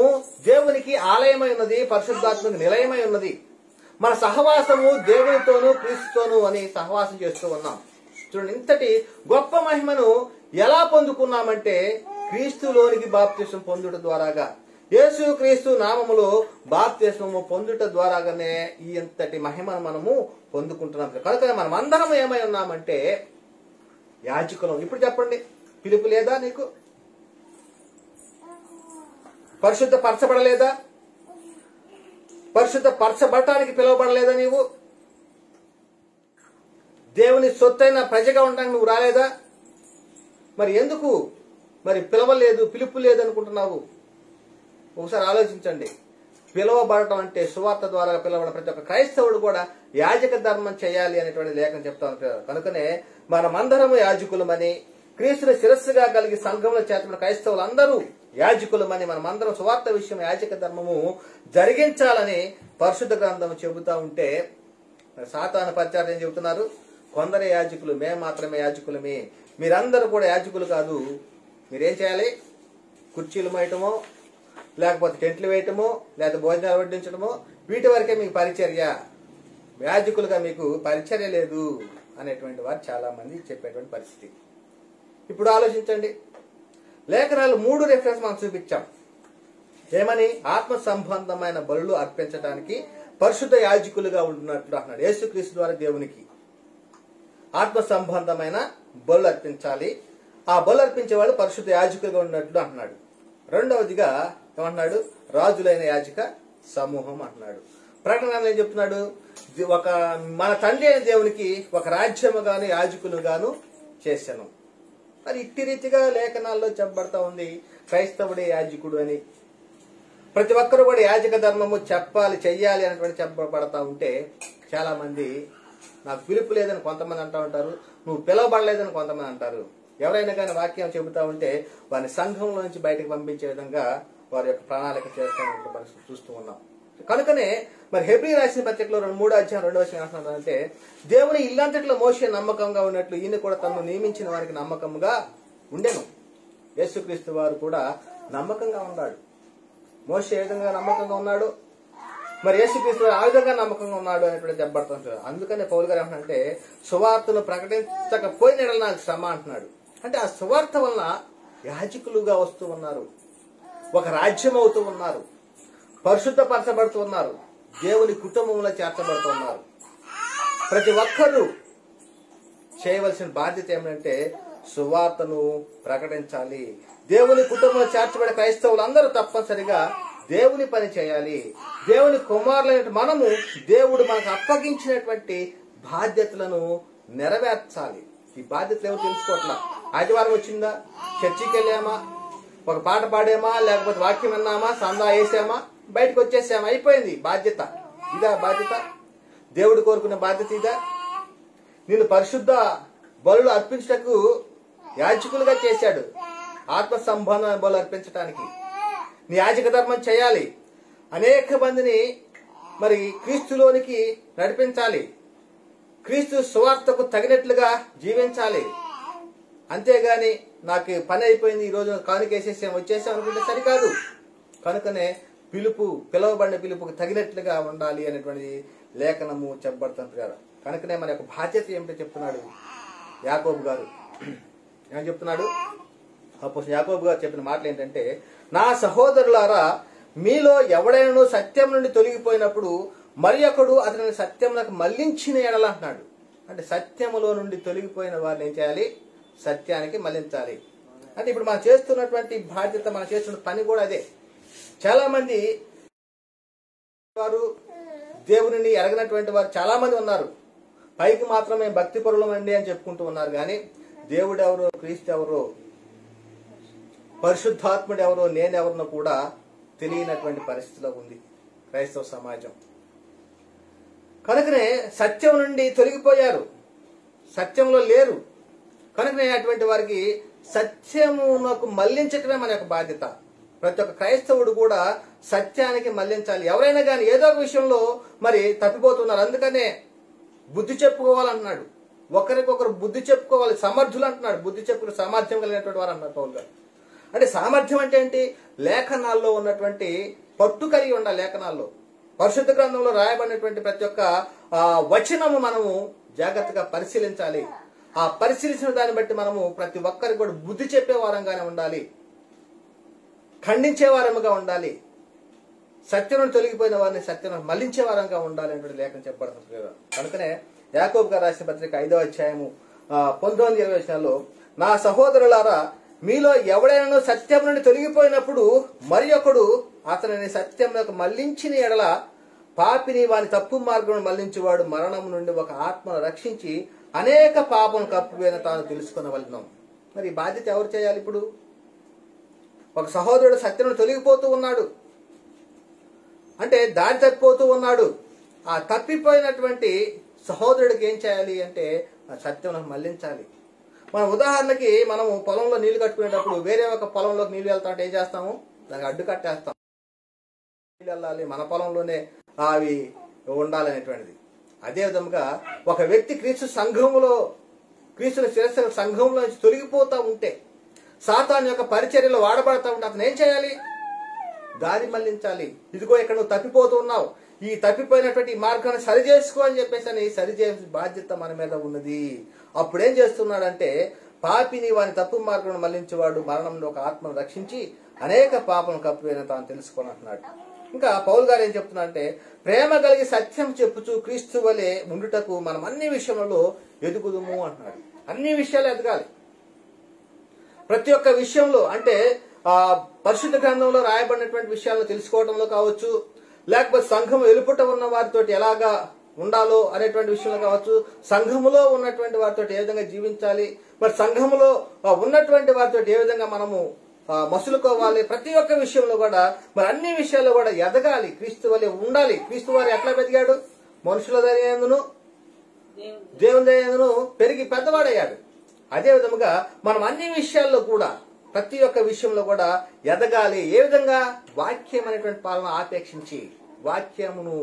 దేవునికి ఆలయమై ఉన్నది, పరిశుద్ధాత్మకు నిలయమై ఉన్నది. మన సహవాసము దేవునితోనూ క్రీస్తుతోనూ అని సహవాసం చేస్తూ ఉన్నాం. చూడండి, ఇంతటి గొప్ప మహిమను ఎలా పొందుకున్నామంటే క్రీస్తులోనికి బాప్తిస్మం పొందుట ద్వారాగా, యేసు క్రీస్తు నామములో బాప్తిస్మము పొందుట ద్వారాగానే ఈ ఇంతటి మహిమను మనము పొందుకుంటున్నాం. కనుక మనం అందరం ఏమై ఉన్నామంటే యాజకులం. ఇప్పుడు చెప్పండి, పిలుపు లేదా నీకు? పరిశుద్ధ పరచబడలేదా? పరిశుద్ధ పరచబడటానికి పిలువబడలేదా? నీవు దేవుని సొత్తైన ప్రజగా ఉండడానికి నువ్వు రాలేదా? మరి ఎందుకు మరి పిలవలేదు, పిలుపు లేదు అనుకుంటున్నావు? ఒకసారి ఆలోచించండి. పిలువబడటం అంటే సువార్త ద్వారా పిలవడం. ప్రతి ఒక్క క్రైస్తవుడు కూడా యాజక ధర్మం చేయాలి అనేటువంటి లేఖను చెప్తా ఉంటారు. కనుకనే మనమందరము యాజకులమని, క్రీస్తుని శిరస్సుగా కలిగి సంఘంలో చేర్చిన క్రైస్తవులందరూ యాజకులమని, మనమందరం సువార్త విషయం యాజక ధర్మము జరిగించాలని పరిశుద్ధ గ్రంథం చెబుతా ఉంటే, సాతాను పరిచారం ఏం చెబుతున్నారు? కొందరు యాజకులు, మేము మాత్రమే యాజకులమే, మీరందరూ కూడా యాజకులు కాదు. మీరేం చేయాలి? కుర్చీలు మోయటమో, లేకపోతే టెంట్లు వేయటమో, లేకపోతే భోజనాలు వడ్డించడమో, వీటి వరకే మీకు పరిచర్య. యాజకులుగా మీకు పరిచర్య లేదు అనేటువంటి వారు చాలా మంది చెప్పేటువంటి పరిస్థితి. ఇప్పుడు ఆలోచించండి, లేఖనాలు 3 రెఫరెన్స్ మనం చూపించాం. ఏమని? ఆత్మ సంబంధమైన బలులు అర్పించడానికి పరిశుద్ధ యాజకులుగా ఉంటున్నట్లు అన్నాడు. యేసుక్రీస్తు ద్వారా దేవునికి ఆత్మ సంబంధమైన బలు అర్పించాలి. ఆ బలు అర్పించేవాడు పరిశుద్ధ యాజకులుగా ఉన్నట్లు అంటున్నాడు. రెండవదిగా ఏమంటున్నాడు? రాజులైన యాజక సమూహం అంటున్నాడు. ప్రకటన ఏం చెప్తున్నాడు? మన తండ్రి అయిన దేవునికి ఒక రాజ్యముగాను యాజకులుగాను చేశాను. మరి ఇట్టి రీతిగా లేఖనాల్లో చెప్పబడతా ఉంది క్రైస్తవుడే యాజకుడు అని. ప్రతి ఒక్కరు కూడా యాజక ధర్మము చెప్పాలి, చెయ్యాలి అనేటువంటి చెప్పబడతా ఉంటే, చాలా మంది నాకు పిలుపు లేదని కొంతమంది అంటూ ఉంటారు, నువ్వు పిలవబడలేదని కొంతమంది అంటారు. ఎవరైనా కానీ వాక్యం చెబుతా ఉంటే వారిని సంఘంలో నుంచి బయటకు పంపించే విధంగా వారి యొక్క ప్రణాళిక చేస్తామని మనం చూస్తూ ఉన్నాం. కనుకనే మరి హెబ్రీ రాసిన పత్రికలో 3వ అధ్యాయం 2వ వచనం ఏమంటున్నారంటే, దేవుని ఇల్లంతట్లో మోషే నమ్మకంగా ఉన్నట్లు ఈయన కూడా తను నియమించిన వారికి నమ్మకంగా ఉండెను. యేసుక్రీస్తు వారు కూడా నమ్మకంగా ఉన్నాడు. మోషే ఏ విధంగా నమ్మకంగా ఉన్నాడు, మరి యేసుక్రీస్తు ఆ విధంగా నమ్మకంగా ఉన్నాడు అనేటువంటి చెప్పబడుతుంది. అందుకనే పౌలు గారు ఏమంటే, సువార్తను ప్రకటించకపోయిన నాకు శ్రమ అంటున్నాడు. అంటే ఆ సువార్త వలన యాజకులుగా వస్తూ ఉన్నారు, ఒక రాజ్యం అవుతూ ఉన్నారు, పరిశుద్ధపరచబడుతూ ఉన్నారు, దేవుని కుటుంబంలో చేర్చబడుతూ ఉన్నారు. ప్రతి ఒక్కరూ చేయవలసిన బాధ్యత ఏమంటే సువార్తను ప్రకటించాలి. దేవుని కుటుంబంలో చేర్చబడే క్రైస్తవులందరూ తప్పనిసరిగా దేవుని పని చేయాలి. దేవుని కుమారులైన మనము దేవుడు మనకు అప్పగించినటువంటి బాధ్యతలను నెరవేర్చాలి. ఈ బాధ్యతలు ఏమో తెలుసుకోవట్లా. ఆదివారం వచ్చిందా, చర్చికి వెళ్ళామా, ఒక పాట పాడామా, లేకపోతే వాక్యం విన్నామా, సందా వేసామా, బయటకు వచ్చేసామా, అయిపోయింది బాధ్యత. ఇదా బాధ్యత? దేవుడు కోరుకున్న బాధ్యత ఇదా? నిన్ను పరిశుద్ధ బలులు అర్పించటకు యాజకులుగా చేశాడు, ఆత్మ సంబంధ బలు అర్పించటానికి నీ యాజక ధర్మం చేయాలి, అనేక మందిని మరి క్రీస్తులోనికి నడిపించాలి, క్రీస్తు సువార్తకు తగినట్లుగా జీవించాలి. అంతేగాని నాకు పని అయిపోయింది, ఈ రోజు కానుకేసేసాం వచ్చేసాం అనుకుంటే సరికాదు. కనుకనే పిలువబడిన పిలుపుకు తగినట్లుగా ఉండాలి అనేటువంటి లేఖనము చెప్పబడుతుంది కదా. కనుకనే మన యొక్క బాధ్యత ఏమిటో చెప్తున్నాడు యాకోబు గారు. ఏమని చెప్తున్నాడు? అప్పుడు యాకోబు గారు చెప్పిన మాటలు ఏంటంటే, నా సహోదరులారా, మీలో ఎవడైనా సత్యం నుండి తొలగిపోయినప్పుడు మరి ఒకడు అతని సత్యములకు మళ్లించిన ఎడల అంటున్నాడు. అంటే సత్యములో నుండి తొలగిపోయిన వారిని ఏం చేయాలి? సత్యానికి మళ్లించాలి. అంటే ఇప్పుడు మనం చేస్తున్నటువంటి బాధ్యత, మనం చేస్తున్న పని కూడా అదే. చాలా మంది వారు దేవుని ఎరగనటువంటి వారు చాలా మంది ఉన్నారు. పైకి మాత్రమే భక్తి పరులమండి అని చెప్పుకుంటూ ఉన్నారు, కానీ దేవుడు ఎవరో, క్రీస్తు ఎవరో, పరిశుద్ధాత్ముడు ఎవరో, నేనెవరినో కూడా తెలియనటువంటి పరిస్థితిలో ఉంది క్రైస్తవ సమాజం. కనుకనే సత్యం నుండి తొలగిపోయారు, సత్యంలో లేరు. కనుకనే అటువంటి వారికి సత్యమునకు మళ్లించటమే మన యొక్క బాధ్యత. ప్రతి ఒక్క క్రైస్తవుడు కూడా సత్యానికి మళ్లించాలి. ఎవరైనా కానీ ఏదో ఒక విషయంలో మరి తప్పిపోతున్నారు, అందుకనే బుద్ధి చెప్పుకోవాలన్నాడు. ఒకరికొకరు బుద్ధి చెప్పుకోవాలి, సమర్థులు అంటున్నాడు. బుద్ధి చెప్పుకునే సామర్థ్యం కలిగినటువంటి వారు అన్నారు పౌలు గారు. అంటే సామర్థ్యం అంటే ఏంటి? లేఖనాల్లో ఉన్నటువంటి పట్టు కలిగి ఉండాలి. లేఖనాల్లో పరిశుద్ధ గ్రంథంలో రాయబడినటువంటి ప్రతి ఒక్క వచనము మనము జాగ్రత్తగా పరిశీలించాలి. ఆ పరిశీలించిన దాన్ని బట్టి మనము ప్రతి ఒక్కరికి కూడా బుద్ధి చెప్పే వారంగానే ఉండాలి, ఖండించే వారముగా ఉండాలి. సత్యం తొలగిపోయిన వారిని సత్యం మళ్లించే వారంగా ఉండాలి అనేటువంటి లేఖనం చెప్పబడుతుంది కదా. కనుకనే యాకోబు గారు రాసిన పత్రిక 5వ అధ్యాయము 19-20 వచనాల్లో, నా సహోదరులారా, మీలో ఎవడైనా సత్యం నుండి తొలగిపోయినప్పుడు మరి ఒకడు అతనిని సత్యంలోకి మళ్లించిన ఎడల పాపిని వాని తప్పు మార్గం మళ్లించేవాడు మరణం నుండి ఒక ఆత్మను రక్షించి అనేక పాపం కప్పువేన తాను తెలుసుకునవలెను. మరి బాధ్యత ఎవరు చేయాలి? ఇప్పుడు ఒక సహోదరుడు సత్యం తొలగిపోతూ ఉన్నాడు, అంటే దారి తప్పిపోతూ ఉన్నాడు. ఆ తప్పిపోయినటువంటి సహోదరుడికి ఏం చేయాలి అంటే ఆ సత్యం మళ్లించాలి. మన ఉదాహరణకి మనము పొలంలో నీళ్లు కట్టుకునేటప్పుడు వేరే ఒక పొలంలోకి నీళ్లు వెళ్తా అంటే ఏం చేస్తాము? దానికి అడ్డు కట్టేస్తాం. నీళ్ళు వెళ్ళాలి, మన పొలంలోనే అవి ఉండాలనేటువంటిది. అదే విధంగా ఒక వ్యక్తి క్రీస్తుని శిరస్సు సంఘంలో నుంచి తొలగిపోతా ఉంటే, సాతాను యొక్క పరిచర్యలో వాడబడతా ఉంటే అతను ఏం చేయాలి? దారి మళ్లించాలి. ఇదిగో ఇక్కడ నువ్వు తప్పిపోతూ ఉన్నావు, ఈ తప్పిపోయినటువంటి మార్గాన్ని సరి చేసుకో అని చెప్పేసి సరిచేసే బాధ్యత మన మీద ఉన్నది. అప్పుడేం చేస్తున్నాడంటే, పాపిని వాని తప్పు మార్గం మళ్లించేవాడు మరణంలో ఒక ఆత్మను రక్షించి అనేక పాపం కప్పువేన తాను తెలుసుకొని అంటున్నాడు. ఇంకా పౌలు గారు ఏం చెప్తున్నారంటే, ప్రేమ కలిగి సత్యం చెప్పుచు క్రీస్తు వలె ఉండుటకు మనం అన్ని విషయంలో ఎదుగుదుము అంటున్నాడు. అన్ని విషయాలు ఎదగాలి. ప్రతి ఒక్క విషయంలో అంటే పరిశుద్ధ గ్రంథంలో రాయబడినటువంటి విషయాలను తెలుసుకోవడంలో కావచ్చు, లేకపోతే సంఘం వెలుపట ఉన్న వారితో ఎలాగా ఉండాలో అనేటువంటి విషయంలో కావచ్చు, సంఘములో ఉన్నటువంటి వారితో ఏ విధంగా జీవించాలి, మరి సంఘములో ఉన్నటువంటి వారితో ఏ విధంగా మనము మసులుకోవాలి, ప్రతి ఒక్క విషయంలో కూడా మరి అన్ని విషయాల్లో కూడా ఎదగాలి, క్రీస్తు వలె ఉండాలి. క్రీస్తు వారు ఎట్లా పెరిగాడు? మనుషుల దయందును దేవుని దయందును పెరిగి పెద్దవాడయ్యాడు. అదే విధముగా మనం అన్ని విషయాల్లో కూడా ప్రతి ఒక్క విషయంలో కూడా ఎదగాలి. ఏ విధంగా? వాక్యం అనేటువంటి పాలన ఆపేక్షించి వాక్యమును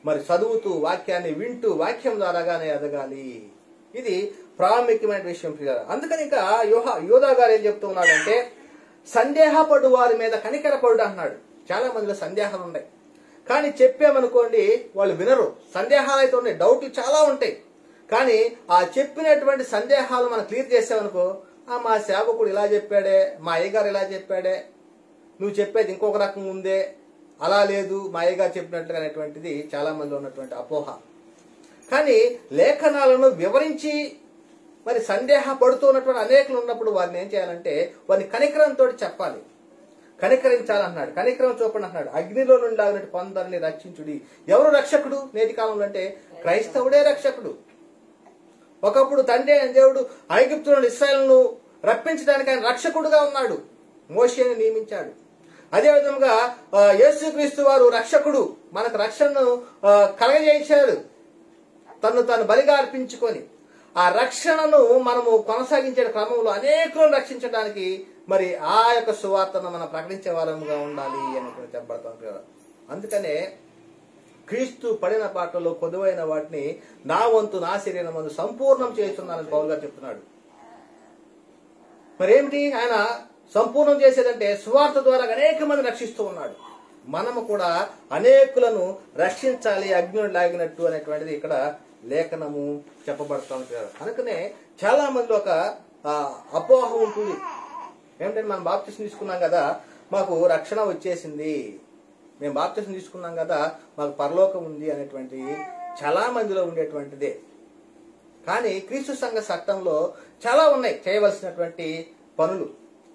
మరి చదువుతూ, వాక్యాన్ని వింటూ, వాక్యం ద్వారాగానే ఎదగాలి. ఇది ప్రాముఖ్యమైన విషయం. అందుకని ఇంకా యోధా గారు ఏం చెప్తూ ఉన్నాడంటే, సందేహపడు వారి మీద కనికరపడు అంటున్నాడు. చాలా మందిలో సందేహాలు ఉన్నాయి, కానీ చెప్పామనుకోండి వాళ్ళు వినరు. సందేహాలు అయితే ఉన్నాయి, డౌట్లు చాలా ఉంటాయి. కానీ ఆ చెప్పినటువంటి సందేహాలు మనం క్లియర్ చేసామనుకో, మా సేవకుడు ఇలా చెప్పాడే, మా అయ్యగారు ఇలా చెప్పాడే, నువ్వు చెప్పేది ఇంకొక రకం ఉందే, అలా లేదు మా అయ్యగారు చెప్పినట్లుగా అనేటువంటిది చాలా మంది ఉన్నటువంటి అపోహ. కానీ లేఖనాలను వివరించి మరి సందేహపడుతూ ఉన్నటువంటి అనేకులు ఉన్నప్పుడు వారిని ఏం చేయాలంటే వారిని కనికరంతో చెప్పాలి, కనికరించాలన్నాడు. కనికరం చూపండి అన్నాడు. అగ్నిలో నుండి ఆగినట్టు కొందరిని రక్షించుడి. ఎవరు రక్షకుడు? నేటి కాలంలో అంటే క్రైస్తవుడే రక్షకుడు. ఒకప్పుడు తండ్రి అయిన దేవుడు ఐగుప్తులను ఇశ్రాయేలును రప్పించడానికి ఆయన రక్షకుడుగా ఉన్నాడు, మోషేని నియమించాడు. అదే విధంగా యేసుక్రీస్తు వారు రక్షకుడు, మనకు రక్షణను కలగజేశాడు తను బలిగా అర్పించుకొని. ఆ రక్షణను మనము కొనసాగించే క్రమంలో అనేకులను రక్షించడానికి మరి ఆ యొక్క సువార్తను మనం ప్రకటించే వారముగా ఉండాలి అని చెప్పబడతాం కదా. అందుకనే క్రీస్తు పడిన పాటలో కొదువైన వాటిని నా వంతు నా శరీరం సంపూర్ణం చేస్తున్నానని పౌలు గారు చెప్తున్నాడు. మరేమిటి ఆయన సంపూర్ణం చేసేదంటే సువార్త ద్వారా అనేక మంది రక్షిస్తూ ఉన్నాడు. మనము కూడా అనేకులను రక్షించాలి అగ్నిలో లాగినట్టు అనేటువంటిది ఇక్కడ లేఖనము చెప్పబడుతుంది కదా. అందుకనే చాలా మంది ఒక అపోహ ఉంటుంది ఏమిటంటే మనం బాప్తిసం తీసుకున్నాం కదా మాకు రక్షణ వచ్చేసింది, మేము బాప్తిసం తీసుకున్నాం కదా మాకు పరలోకం ఉంది అనేటువంటి చాలా మందిలో ఉండేటువంటిదే. కానీ క్రీస్తు సంఘ చట్టంలో చాలా ఉన్నాయి చేయవలసినటువంటి పనులు.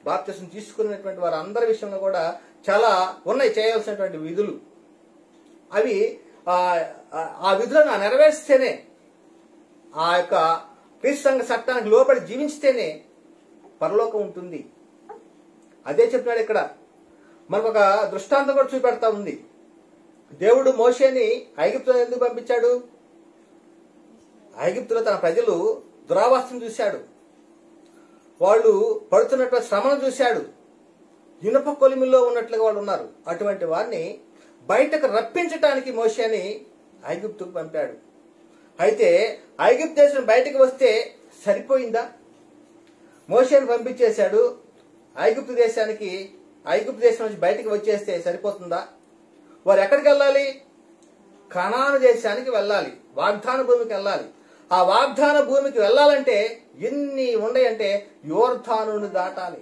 బాప్తిసం తీసుకున్నటువంటి వారు అందరి విషయంలో కూడా చాలా ఉన్నాయి చేయవలసినటువంటి విధులు. అవి ఆ విధులను నెరవేర్స్తేనే, ఆ యొక్క క్రీస్తు సంఘ చట్టానికి లోబడి జీవించితేనే పరలోకం ఉంటుంది. అదే చెప్తున్నాడు ఇక్కడ. మనకు ఒక దృష్టాంతం కూడా చూపెడతా ఉంది. దేవుడు మోషేని ఐగుప్తులో ఎందుకు పంపించాడు? ఐగుప్తులో తన ప్రజలు దురావస్థను చూశాడు, వాళ్ళు పడుతున్నటువంటి శ్రమను చూశాడు, ఇనుప కొలిమిలో ఉన్నట్లుగా వాళ్ళు ఉన్నారు. అటువంటి వారిని బయటకు రప్పించటానికి మోషేని ఐగుప్తుకు పంపాడు. అయితే ఐగుప్తు దేశం బయటకు వస్తే సరిపోయిందా? మోషేని పంపించేశాడు ఐగుప్తు దేశానికి, ఐగుప్తు దేశం నుంచి బయటకు వచ్చేస్తే సరిపోతుందా? వారు ఎక్కడికి వెళ్ళాలి? కనాను దేశానికి వెళ్ళాలి, వాగ్దాన భూమికి వెళ్ళాలి. ఆ వాగ్దాన భూమికి వెళ్ళాలంటే ఎన్ని ఉన్నాయంటే యోర్దానును దాటాలి,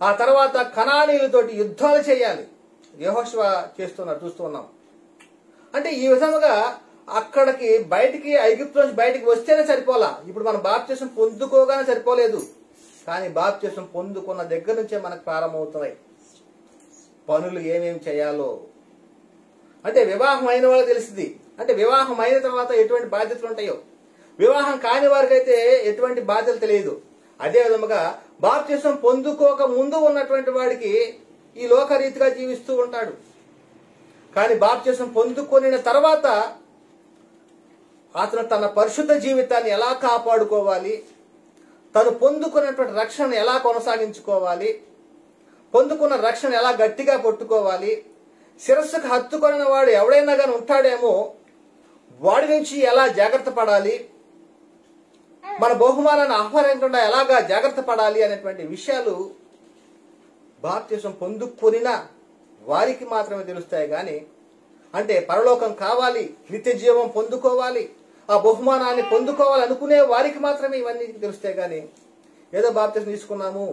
ఆ తర్వాత కనానీయులతోటి యుద్ధాలు చేయాలి. యెహోషువ చేస్తున్నారు, చూస్తూ ఉన్నాం. అంటే ఈ విధముగా అక్కడికి బయటికి ఐగుప్తు నుంచి బయటికి వస్తేనే సరిపోలా. ఇప్పుడు మనం బాప్తిసం పొందుకోగానే సరిపోలేదు, కానీ బాప్తిసం పొందుకున్న దగ్గర నుంచే మనకు ప్రారంభమవుతున్నాయి పనులు ఏమేమి చేయాలో. అంటే వివాహం అయిన వాళ్ళకి తెలిసింది, అంటే వివాహం అయిన తర్వాత ఎటువంటి బాధ్యతలు ఉంటాయో. వివాహం కాని వారికి అయితే ఎటువంటి బాధ్యతలు తెలియదు. అదే విధముగా బాప్తిసం పొందుకోక ముందు ఉన్నటువంటి వాడికి ఈ లోకరీతిగా జీవిస్తూ ఉంటాడు. కానీ బాప్తిసం పొందుకొనిన తర్వాత అతను తన పరిశుద్ధ జీవితాన్ని ఎలా కాపాడుకోవాలి, తను పొందుకున్నటువంటి రక్షణ ఎలా కొనసాగించుకోవాలి, పొందుకున్న రక్షణ ఎలా గట్టిగా పట్టుకోవాలి, శిరస్సుకు హత్తుకొనిన వాడు ఎవడైనా కానీ ఉంటాడేమో వాడి నుంచి ఎలా జాగ్రత్త పడాలి, మన బహుమానాన్ని ఆహ్వానించకుండా ఎలాగా జాగ్రత్త పడాలి అనేటువంటి విషయాలు బాప్తిసం పొందుకొనిన వారికి మాత్రమే తెలుస్తాయి. కానీ అంటే పరలోకం కావాలి, నిత్య జీవం పొందుకోవాలి, ఆ బహుమానాన్ని పొందుకోవాలి అనుకునే వారికి మాత్రమే ఇవన్నీ తెలుస్తాయి. కానీ ఏదో బాప్తిసం తీసుకున్నాము,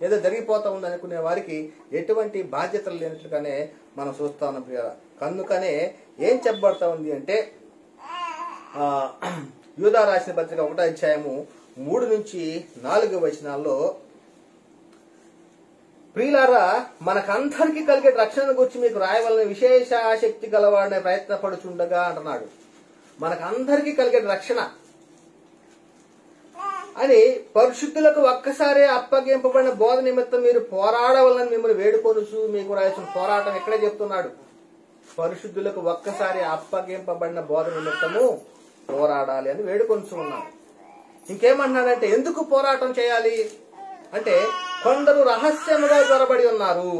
ఏదో జరిగిపోతా ఉంది అనుకునే వారికి ఎటువంటి బాధ్యతలు లేనట్లుగానే మనం చూస్తా ఉన్నాం ప్రియులారా. కనుకనే ఏం చెప్పబడతా ఉంది అంటే యూదా రాసిన పత్రిక 1వ అధ్యాయము 3 నుంచి 4 వచనాల్లో, ప్రియులారా మనకందరికీ కలిగే రక్షణ గురించి మీకు రాయవలన విశేష ఆసక్తి గలవాడనే ప్రయత్నపడుచుండగా అంటున్నాడు. మనకందరికీ కలిగే రక్షణ అని పరిశుద్ధులకు ఒక్కసారి అప్పగింపబడిన బోధ నిమిత్తం మీరు పోరాడవలని మిమ్మల్ని వేడుకొనుచు మీకు రాసిన పోరాటం ఎక్కడే చెప్తున్నాడు. పరిశుద్ధులకు ఒక్కసారి అప్పగింపబడిన బోధ నిమిత్తము పోరాడాలి అని వేడుకొనుచు ఉన్నాడు. ఇంకేమన్నాడంటే ఎందుకు పోరాటం చేయాలి అంటే కొందరు రహస్యముగా జొరబడి ఉన్నారు.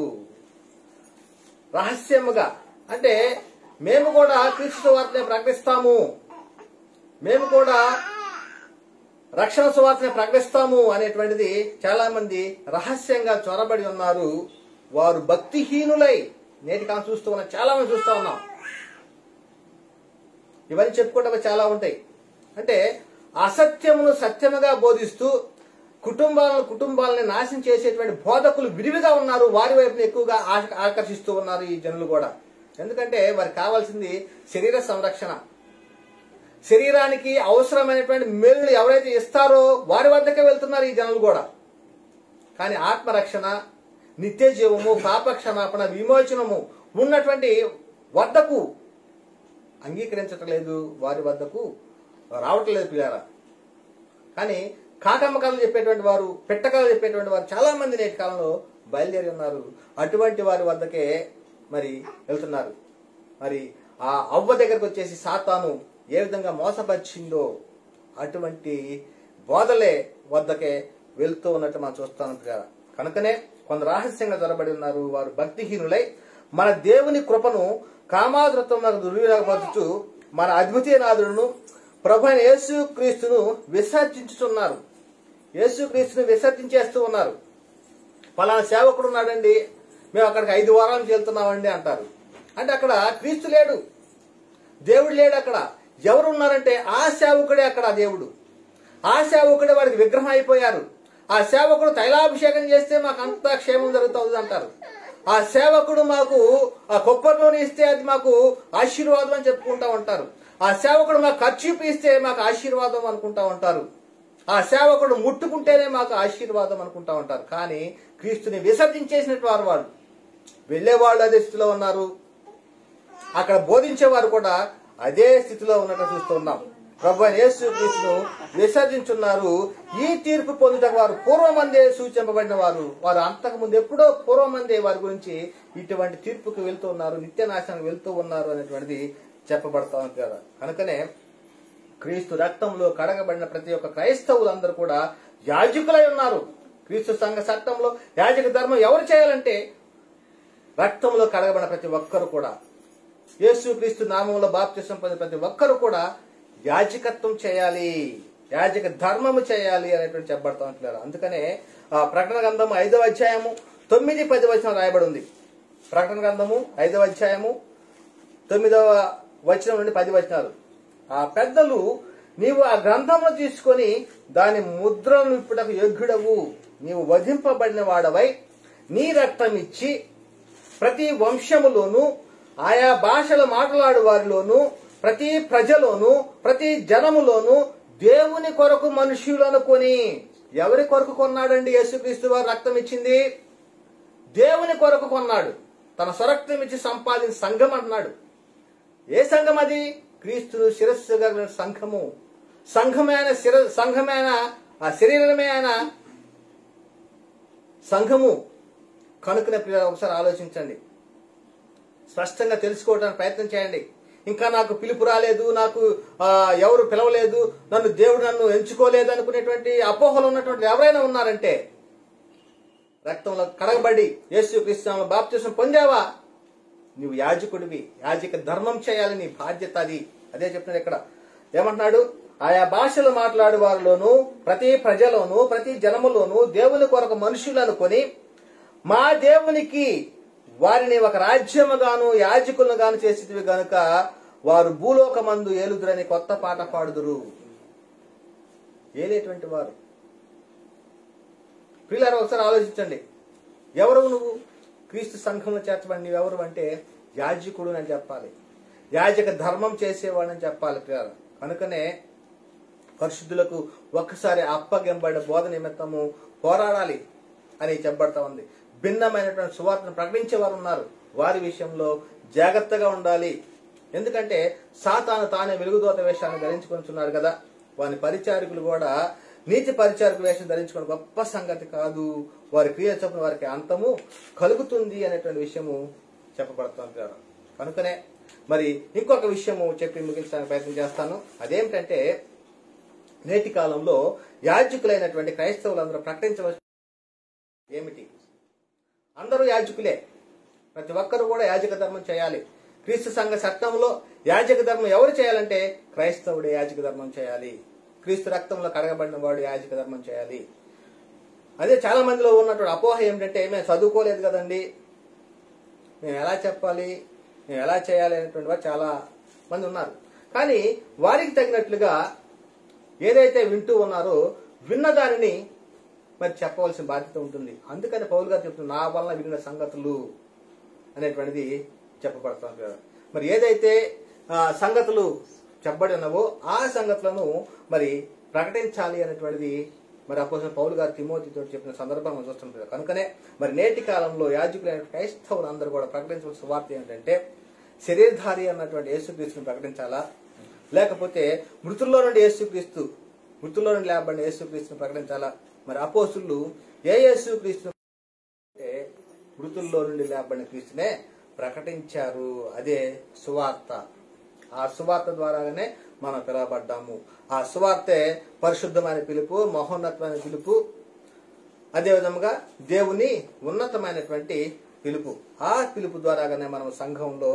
రహస్యముగా అంటే మేము కూడా క్రీస్తు వార్తనే ప్రకటిస్తాము, మేము కూడా రక్షణ సువార్తనే ప్రకటిస్తాము అనేటువంటిది చాలా మంది రహస్యంగా చొరబడి ఉన్నారు. వారు భక్తిహీనులై నేటి కాలం చూస్తూ ఉన్నాం, చాలా మంది చూస్తూ ఉన్నాం. ఇవన్నీ చెప్పుకుంటే చాలా ఉంటాయి. అంటే అసత్యమును సత్యముగా బోధిస్తూ కుటుంబాలను నాశనం చేసేటువంటి బోధకులు విరివిగా ఉన్నారు. వారి వైపున ఎక్కువగా ఆకర్షిస్తూ ఉన్నారు ఈ జనులు కూడా. ఎందుకంటే వారికి కావాల్సింది శరీర సంరక్షణ, శరీరానికి అవసరమైనటువంటి మేలులు ఎవరైతే ఇస్తారో వారి వద్దకే వెళ్తున్నారు ఈ జనులు కూడా. కానీ ఆత్మరక్షణ, నిత్య జీవము, పాపక్షమాపణ, విమోచనము ఉన్నటువంటి వద్దకు అంగీకరించటం లేదు, వారి వద్దకు రావటం లేదు పిల్లారా. కానీ కాకమ్మ కథలు చెప్పేటువంటి వారు, పెట్ట కథలు చెప్పేటువంటి వారు చాలా మంది నేటి కాలంలో బయలుదేరి ఉన్నారు. అటువంటి వారి వద్దకే మరి వెళ్తున్నారు. మరి ఆ అవ్వ దగ్గరకు వచ్చేసి సాతాను ఏ విధంగా మోసపరిచిందో అటువంటి బోధలే వద్దకే వెళ్తూ ఉన్నట్టు మనం చూస్తాం కదా. కనుకనే కొందరు రహస్యంగా జొరబడి ఉన్నారు. వారు భక్తిహీనులై మన దేవుని కృపను కామాదృతం దుర్వినియోగపరచుచు మన అద్వితీయ నాథుడును ప్రభు అయిన యేసు క్రీస్తును విసర్జించుతున్నారు. యేసు క్రీస్తును విసర్జించేస్తూ ఉన్నారు. పలానా సేవకుడు ఉన్నాడండి, మేము అక్కడికి 5 వారాల నుంచి వెళ్తున్నామండి అంటారు. అంటే అక్కడ క్రీస్తు లేడు, దేవుడు లేడు. అక్కడ ఎవరు ఉన్నారంటే ఆ సేవకుడే అక్కడ దేవుడు. ఆ సేవకుడే వారికి విగ్రహం అయిపోయారు. ఆ సేవకుడు తైలాభిషేకం చేస్తే మాకు అంతా క్షేమం జరుగుతుంది అంటారు. ఆ సేవకుడు మాకు ఆ కొబ్బరి నూనె ఇస్తే అది మాకు ఆశీర్వాదం అని చెప్పుకుంటా ఉంటారు. ఆ సేవకుడు మాకు ఖర్చు ఇస్తే మాకు ఆశీర్వాదం అనుకుంటా ఉంటారు. ఆ సేవకుడు ముట్టుకుంటేనే మాకు ఆశీర్వాదం అనుకుంటా ఉంటారు. కానీ క్రీస్తుని విసర్జించేసినట్టు వాళ్ళు వెళ్ళేవాళ్ళు అదే స్థితిలో ఉన్నారు, అక్కడ బోధించేవారు కూడా అదే స్థితిలో ఉన్నట్టు చూస్తున్నాం. ప్రభువైన యేసు క్రీస్తును విసర్జించున్నారు. ఈ తీర్పు పొందుటకు వారు పూర్వమందే సూచింపబడిన వారు. వారు అంతకుముందు ఎప్పుడో పూర్వమందే వారి గురించి ఇటువంటి తీర్పుకు వెళ్తూ ఉన్నారు, నిత్య నాశనానికి వెళ్తూ ఉన్నారు అనేటువంటిది చెప్పబడతా ఉంది కదా. కనుకనే క్రీస్తు రక్తంలో కడగబడిన ప్రతి ఒక్క క్రైస్తవులందరూ కూడా యాజకులై ఉన్నారు. క్రీస్తు సంఘ చట్టంలో యాజక ధర్మం ఎవరు చేయాలంటే రక్తంలో కడగబడిన ప్రతి ఒక్కరు కూడా, యేసు క్రీస్తు నామంలో బాప్తిసం పొందిన ప్రతి ఒక్కరు కూడా యాజకత్వం చేయాలి, యాజక ధర్మము చేయాలి అనేటువంటి చెప్పబడతా ఉంటున్నారు. అందుకనే ప్రకటన గ్రంథము 5వ అధ్యాయము 9-10 వచనం రాయబడి ఉంది. ప్రకటన గ్రంథము 5వ అధ్యాయము 9వ వచనం నుండి 10 వచనాలు. ఆ పెద్దలు, నీవు ఆ గ్రంథమును తీసుకొని దాని ముద్రను విప్పుటకు యోగ్యుడవు, నీవు వధింపబడిన వాడవై నీ రక్తం ఇచ్చి ప్రతి వంశములోను ఆయా భాషలు మాట్లాడు వారిలోను ప్రతి ప్రజలోను ప్రతి జనములోను దేవుని కొరకు మనుష్యులను కొని. ఎవరి కొరకు కొన్నాడండి యేసుక్రీస్తు వారు రక్తం ఇచ్చింది? దేవుని కొరకు కొన్నాడు. తన స్వరక్తం ఇచ్చి సంపాదించిన సంఘం అంటున్నాడు. ఏ సంఘం అది? క్రీస్తును శిరస్సుగా సంఘము. సంఘమైన ఆ శరీరమే ఆయన సంఘము. కనుకనే ప్రియులారా, ఒకసారి ఆలోచించండి, స్పష్టంగా తెలుసుకోవడానికి ప్రయత్నం చేయండి. ఇంకా నాకు పిలుపు రాలేదు, నాకు ఎవరు పిలవలేదు, దేవుడు నన్ను ఎంచుకోలేదు అనుకునేటువంటి అపోహలు ఉన్నటువంటి ఎవరైనా ఉన్నారంటే, రక్తంలో కడగబడి యేసు క్రీస్తు బాప్తిసం పొందావా, నువ్వు యాజకుడివి. యాజక ధర్మం చేయాలి, నీ బాధ్యత అది. అదే చెప్తున్నాడు ఇక్కడ. ఏమంటున్నాడు? ఆయా భాషలు మాట్లాడు వారిలోను ప్రతి ప్రజలోను ప్రతి జనములోను దేవుని కొరకు మనుషులను కొని మా దేవునికి వారిని ఒక రాజ్యముగాను యాజకులుగాను చేసేవి గనుక వారు భూలోకమందు ఏలుదురని కొత్త పాట పాడుదురు. ఏలేటువంటి వారు. ప్రియులారా, ఒకసారి ఆలోచించండి. ఎవరు నువ్వు? క్రీస్తు సంఘంలో చేర్చబడి నువ్వెవరు అంటే యాజకుడు అని చెప్పాలి, యాజక ధర్మం చేసేవాడని చెప్పాలి. ప్రియులారా, కనుకనే పరిశుద్ధులకు ఒక్కసారి అప్పగింపబడిన బోధ నిమిత్తము పోరాడాలి అని చెప్పబడతా ఉంది. భిన్నమైనటువంటి సువార్తను ప్రకటించే వారు ఉన్నారు, వారి విషయంలో జాగ్రత్తగా ఉండాలి. ఎందుకంటే సాతాను తానే వెలుగుదోత వేషాన్ని ధరించుకుంటున్నాడు కదా. వారి పరిచారకులు కూడా నీతి పరిచారక వేషం ధరించుకోవడం గొప్ప సంగతి కాదు. వారి క్రియ చొప్పున వారికి అంతము కలుగుతుంది అనేటువంటి విషయము చెప్పబడుతుంది కదా. కనుకనే మరి ఇంకొక విషయము చెప్పి ముగించడానికి ప్రయత్నం చేస్తాను. అదేమిటంటే, నేటి కాలంలో యాజకులైనటువంటి క్రైస్తవులందరూ ప్రకటించవలసిన ఏమిటి? అందరూ యాజకులే, ప్రతి ఒక్కరు కూడా యాజక ధర్మం చేయాలి. క్రీస్తు సంఘ చట్టంలో యాజక ధర్మం ఎవరు చేయాలంటే క్రైస్తవుడే యాజక ధర్మం చేయాలి. క్రీస్తు రక్తంలో కడగబడిన వాడు యాజక ధర్మం చేయాలి. అదే చాలా మందిలో ఉన్నటువంటి అపోహ ఏమిటంటే, మేము చదువుకోలేదు కదండి, మేము ఎలా చెప్పాలి, మేము ఎలా చేయాలి అనేటువంటి వారు చాలా మంది ఉన్నారు. కానీ వారికి తగినట్లుగా ఏదైతే వింటూ ఉన్నారో విన్న దానిని మరి చెప్పవలసిన బాధ్యత ఉంటుంది. అందుకని పౌలు గారు చెప్తున్నారు, నా వలన విన్న సంగతులు అనేటువంటిది చెప్పబడుతుంది కదా. మరి ఏదైతే సంగతులు చెప్పబడి ఉన్నావో ఆ సంగతులను మరి ప్రకటించాలి అనేటువంటిది మరి అపోస్తలుడైన పౌలు గారు తిమోతితో చెప్పిన సందర్భం మనం చూస్తుంటాం. కనుకనే మరి నేటి కాలంలో యాజకులైన క్రైస్తవులు అందరూ కూడా ప్రకటించవలసిన వార్త ఏంటంటే, శరీరధారి అన్నటువంటి యేసుక్రీస్తుని ప్రకటించాలా, లేకపోతే మృతుల్లో నుండి లేబడిన యేసుక్రీస్తుని ప్రకటించాలా? మరి అపోస్తులు ఏ యేసుక్రీస్తుని అంటే మృతుల్లో నుండి లేబడిన క్రీస్తునే ప్రకటించారు. అదే సువార్త. ఆ సువార్త ద్వారానే మనం పిలవబడ్డాము. ఆ సువార్తే పరిశుద్ధమైన పిలుపు, మహోన్నతమైన పిలుపు, అదేవిధంగా దేవుని ఉన్నతమైనటువంటి పిలుపు. ఆ పిలుపు ద్వారాగానే మనం సంఘంలో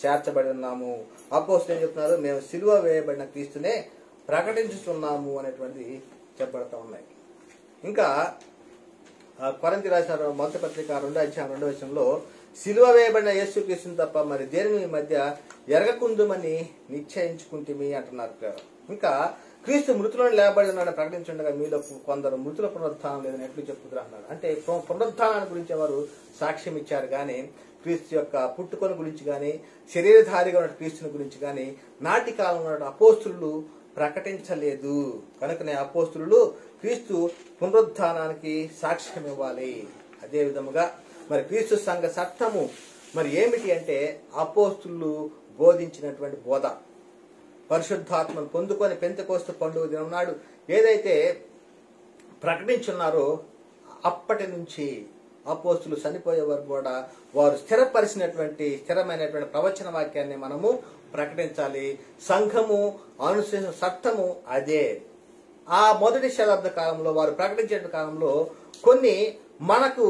చేర్చబడి ఉన్నాము. అపోస్తలులు ఏం చెప్తున్నారు? మేము సిలువ వేయబడిన క్రీస్తునే ప్రకటించుతున్నాము అనేటువంటిది చెప్పబడతా ఉన్నాయి. ఇంకా కొరింథీ రాసిన మొదటి పత్రిక 2:2 సిలువ వేయబడిన యేసుక్రీస్తుని తప్ప మరి దేనిని మీ మధ్య ఎరగకుందుమని నిశ్చయించుకుంటుమి అంటున్నారు. ఇంకా క్రీస్తు మృతులను లేబడి ఉన్నాడని ప్రకటించుండగా మీలో కొందరు మృతుల పునరుత్థానం లేదని ఎట్లు చెప్పుదురు అన్నారు. అంటే పునరుత్థానాన్ని గురించి వారు సాక్ష్యం ఇచ్చారు కానీ క్రీస్తు యొక్క పుట్టుకొని గురించి కానీ శరీరధారిగా ఉన్న క్రీస్తుని గురించి కానీ నాటి కాలంలో ఉన్న అపోస్తులు ప్రకటించలేదు. కనుకనే అపోస్తులు క్రీస్తు పునరుత్థానానికి సాక్ష్యం ఇవ్వాలి. అదే విధముగా మరి క్రీస్తు సంఘ చట్టము మరి ఏమిటి అంటే అపోస్తులు బోధించినటువంటి బోధ, పరిశుద్ధాత్మను పొందుకొని పెంతెకోస్తు పండుగ దినం నాడు ఏదైతే ప్రకటించున్నారో అప్పటి నుంచి అపోస్తులు చనిపోయే వరకు కూడా వారు స్థిరమైనటువంటి ప్రవచన వాక్యాన్ని మనము ప్రకటించాలి. సంఘము అనుసరించిన చట్టము అదే. ఆ మొదటి శతాబ్ద కాలంలో వారు ప్రకటించే కాలంలో కొన్ని మనకు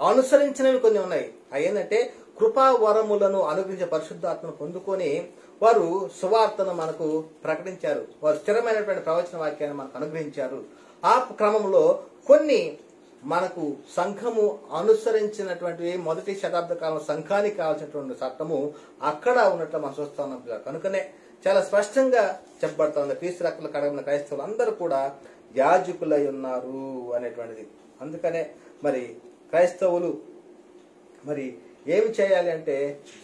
అనుసరించినవి కొన్ని ఉన్నాయి. అవి ఏంటంటే కృపా వరములను అనుగ్రహించే పరిశుద్ధాత్మను పొందుకొని వారు సువార్తను మనకు ప్రకటించారు. వారు స్థిరమైనటువంటి ప్రవచన వాక్యాన్ని మనకు అనుగ్రహించారు. ఆ క్రమంలో కొన్ని మనకు సంఘము అనుసరించినటువంటి మొదటి శతాబ్ద కాలం సంఘానికి కావాల్సినటువంటి చట్టము అక్కడ ఉన్నట్లు మనం చూస్తా ఉన్నాం. కనుకనే చాలా స్పష్టంగా చెప్పబడుతుంది క్రీస్తు రక్తంలో కడగబడిన క్రైస్తవులు అందరూ కూడా యాజకులై ఉన్నారు అనేటువంటిది. అందుకనే మరి క్రైస్తవులు మరి ఏమి చేయాలి అంటే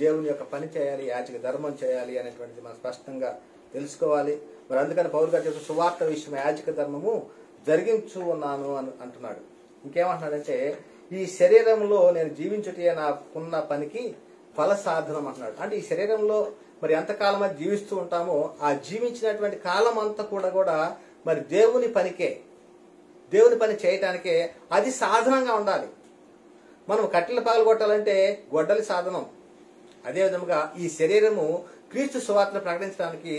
దేవుని యొక్క పని చేయాలి, యాజక ధర్మం చేయాలి అనేటువంటిది మనం స్పష్టంగా తెలుసుకోవాలి. మరి అందుకని పౌలు గారు చెప్పిన సువార్త విషయం యాజక ధర్మము జరిగించు ఉన్నాను అని అంటున్నాడు. ఇంకేమంటున్నాడంటే ఈ శరీరంలో నేను జీవించుటే నాకున్న పనికి ఫల సాధనం అంటున్నాడు. అంటే ఈ శరీరంలో మరి ఎంతకాలం అది జీవిస్తూ ఉంటామో ఆ జీవించినటువంటి కాలం అంతా కూడా మరి దేవుని పనికే, దేవుని పని చేయటానికే అది సాధనంగా ఉండాలి. మనం కట్టెలు పగలగొట్టాలంటే గొడ్డలి సాధనం. అదేవిధంగా ఈ శరీరము క్రీస్తు సువార్తను ప్రకటించడానికి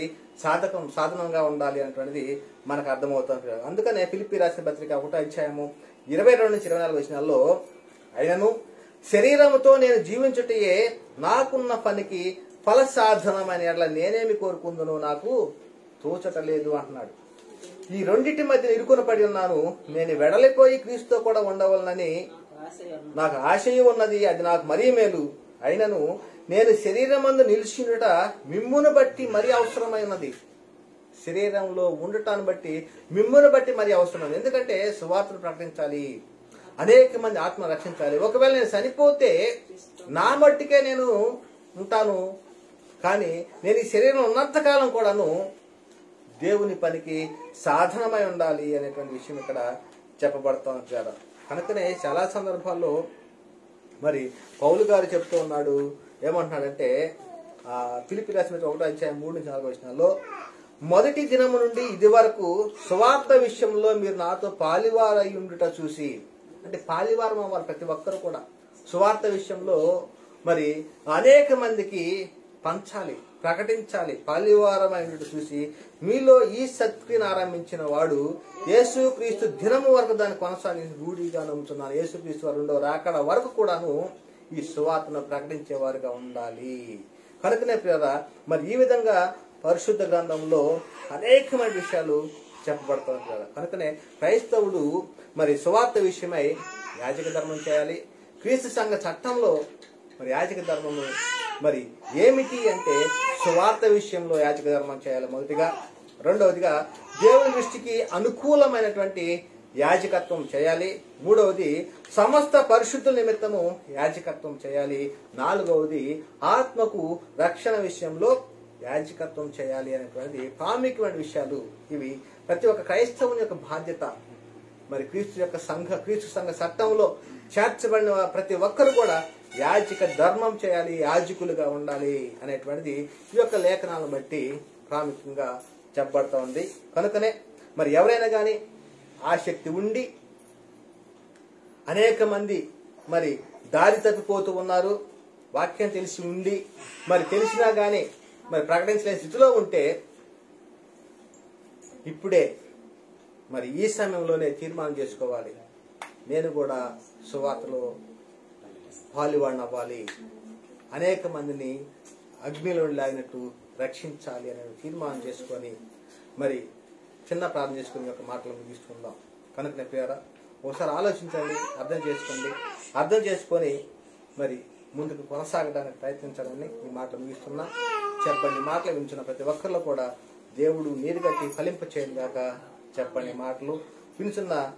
సాధనంగా ఉండాలి అనేటువంటిది మనకు అర్థమవుతుంది. అందుకనే ఫిలిప్పీ రాసిన పత్రిక 1:22-24 అయినను శరీరముతో నేను జీవించుటయే నాకున్న పనికి ఫల సాధనమైన ఎడల నేనేమి కోరుకుందునో నాకు తోచటలేదు అంటున్నాడు. ఈ రెండింటి మధ్య ఇరుకున పడి ఉన్నాను. నేను వెడలిపోయి క్రీస్తుతో కూడా ఉండవలనని నాకు ఆశయం ఉన్నది, అది నాకు మరీ మేలు. అయినను నేను శరీరమందు నిలిచినట మిమ్మును బట్టి మరీ అవసరమైనది. శరీరంలో ఉండటాన్ని బట్టి మిమ్మును బట్టి మరీ అవసరమైనది. ఎందుకంటే సువార్తను ప్రకటించాలి, అనేక మంది ఆత్మ రక్షించాలి. ఒకవేళ నేను చనిపోతే నా మట్టికే నేను ఉంటాను, కానీ నేను ఈ శరీరం ఉన్నంతకాలం కూడాను దేవుని పనికి సాధనమై ఉండాలి అనేటువంటి విషయం ఇక్కడ చెప్పబడుతుంది కదా. కనుకనే చాలా సందర్భాల్లో మరి పౌలు గారు చెప్తూ ఉన్నాడు. ఏమంటున్నాడంటే ఫిలిప్పీ రాసిన 1:3-4 మొదటి దినము నుండి ఇది వరకు సువార్త విషయంలో మీరు నాతో పాలివారై ఉండుట చూసి, అంటే పాలివారం అవ్వాలి ప్రతి ఒక్కరు కూడా సువార్త విషయంలో మరి అనేక మందికి పంచాలి, ప్రకటించాలి, పాలివారమైనట్టు చూసి మీలో ఈ శక్తిని ఆరంభించిన వాడు యేసుక్రీస్తు దినము వరకు దాన్ని కొనసాగించి రూఢిగా నమ్ముతున్నాను. యేసుక్రీస్తు రెండో రాకడ వరకు కూడాను ఈ సువార్తను ప్రకటించేవారుగా ఉండాలి. కనుకనే ప్రియరా మరి ఈ విధంగా పరిశుద్ధ గ్రంథంలో అనేకమైన విషయాలు చెప్పబడుతుంది కదా. కనుకనే క్రైస్తవుడు మరి సువార్త విషయమై యాజక ధర్మం చేయాలి. క్రీస్తు సంఘ చట్టంలో మరి యాజక ధర్మము మరి ఏమిటి అంటే సువార్త విషయంలో యాజక ధర్మం చేయాలి మొదటిగా. రెండవదిగా దేవుని దృష్టికి అనుకూలమైనటువంటి యాజకత్వం చేయాలి. మూడవది సమస్త పరిశుద్ధుల నిమిత్తము యాజకత్వం చేయాలి. నాలుగవది ఆత్మకు రక్షణ విషయంలో యాజకత్వం చేయాలి అనేటువంటి ప్రాముఖ్యమైన విషయాలు ఇవి. ప్రతి ఒక్క క్రైస్తవుని యొక్క బాధ్యత. మరి క్రీస్తు సంఘ చట్టంలో చేర్చబడిన ప్రతి ఒక్కరు కూడా యాజక ధర్మం చేయాలి, యాజకులుగా ఉండాలి అనేటువంటిది ఈ యొక్క లేఖనాలను బట్టి ప్రాముఖ్యంగా చెప్పబడుతూ ఉంది. కనుకనే మరి ఎవరైనా కానీ ఆసక్తి ఉండి అనేక మంది మరి దారి తప్పిపోతూ ఉన్నారు, వాక్యం తెలిసి ఉండి మరి తెలిసినా గానీ మరి ప్రకటించలేని స్థితిలో ఉంటే ఇప్పుడే మరి ఈ సమయంలోనే తీర్మానం చేసుకోవాలి, నేను కూడా సువార్తలో పాలువాడిని అవ్వాలి, అనేక మందిని అగ్నిలో లాగినట్టు రక్షించాలి అనే తీర్మానం చేసుకొని మరి చిన్న ప్రార్థన చేసుకుని యొక్క మాటలు ముగిస్తుందాం. కనుక ప్రియరా ఒకసారి ఆలోచించండి, అర్థం చేసుకోండి. అర్థం చేసుకొని మరి ముందుకు కొనసాగడానికి ప్రయత్నించాలని ఈ మాటలు ముగిస్తున్నా. చెప్పండి మాటలు వింటున్న ప్రతి ఒక్కరిలో కూడా దేవుడు నీరు కట్టి ఫలింప చేయను గాక. చెప్పండి మాటలు వింటున్న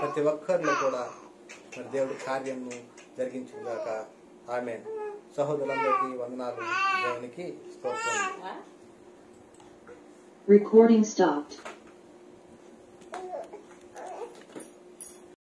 ప్రతి ఒక్కరిలో కూడా మరి దేవుడి కార్యము జరిగించును గాక. ఆమేన్. సహోదరులందరికీ వందనాలు. దేవునికి స్తోత్రం. Recording stopped.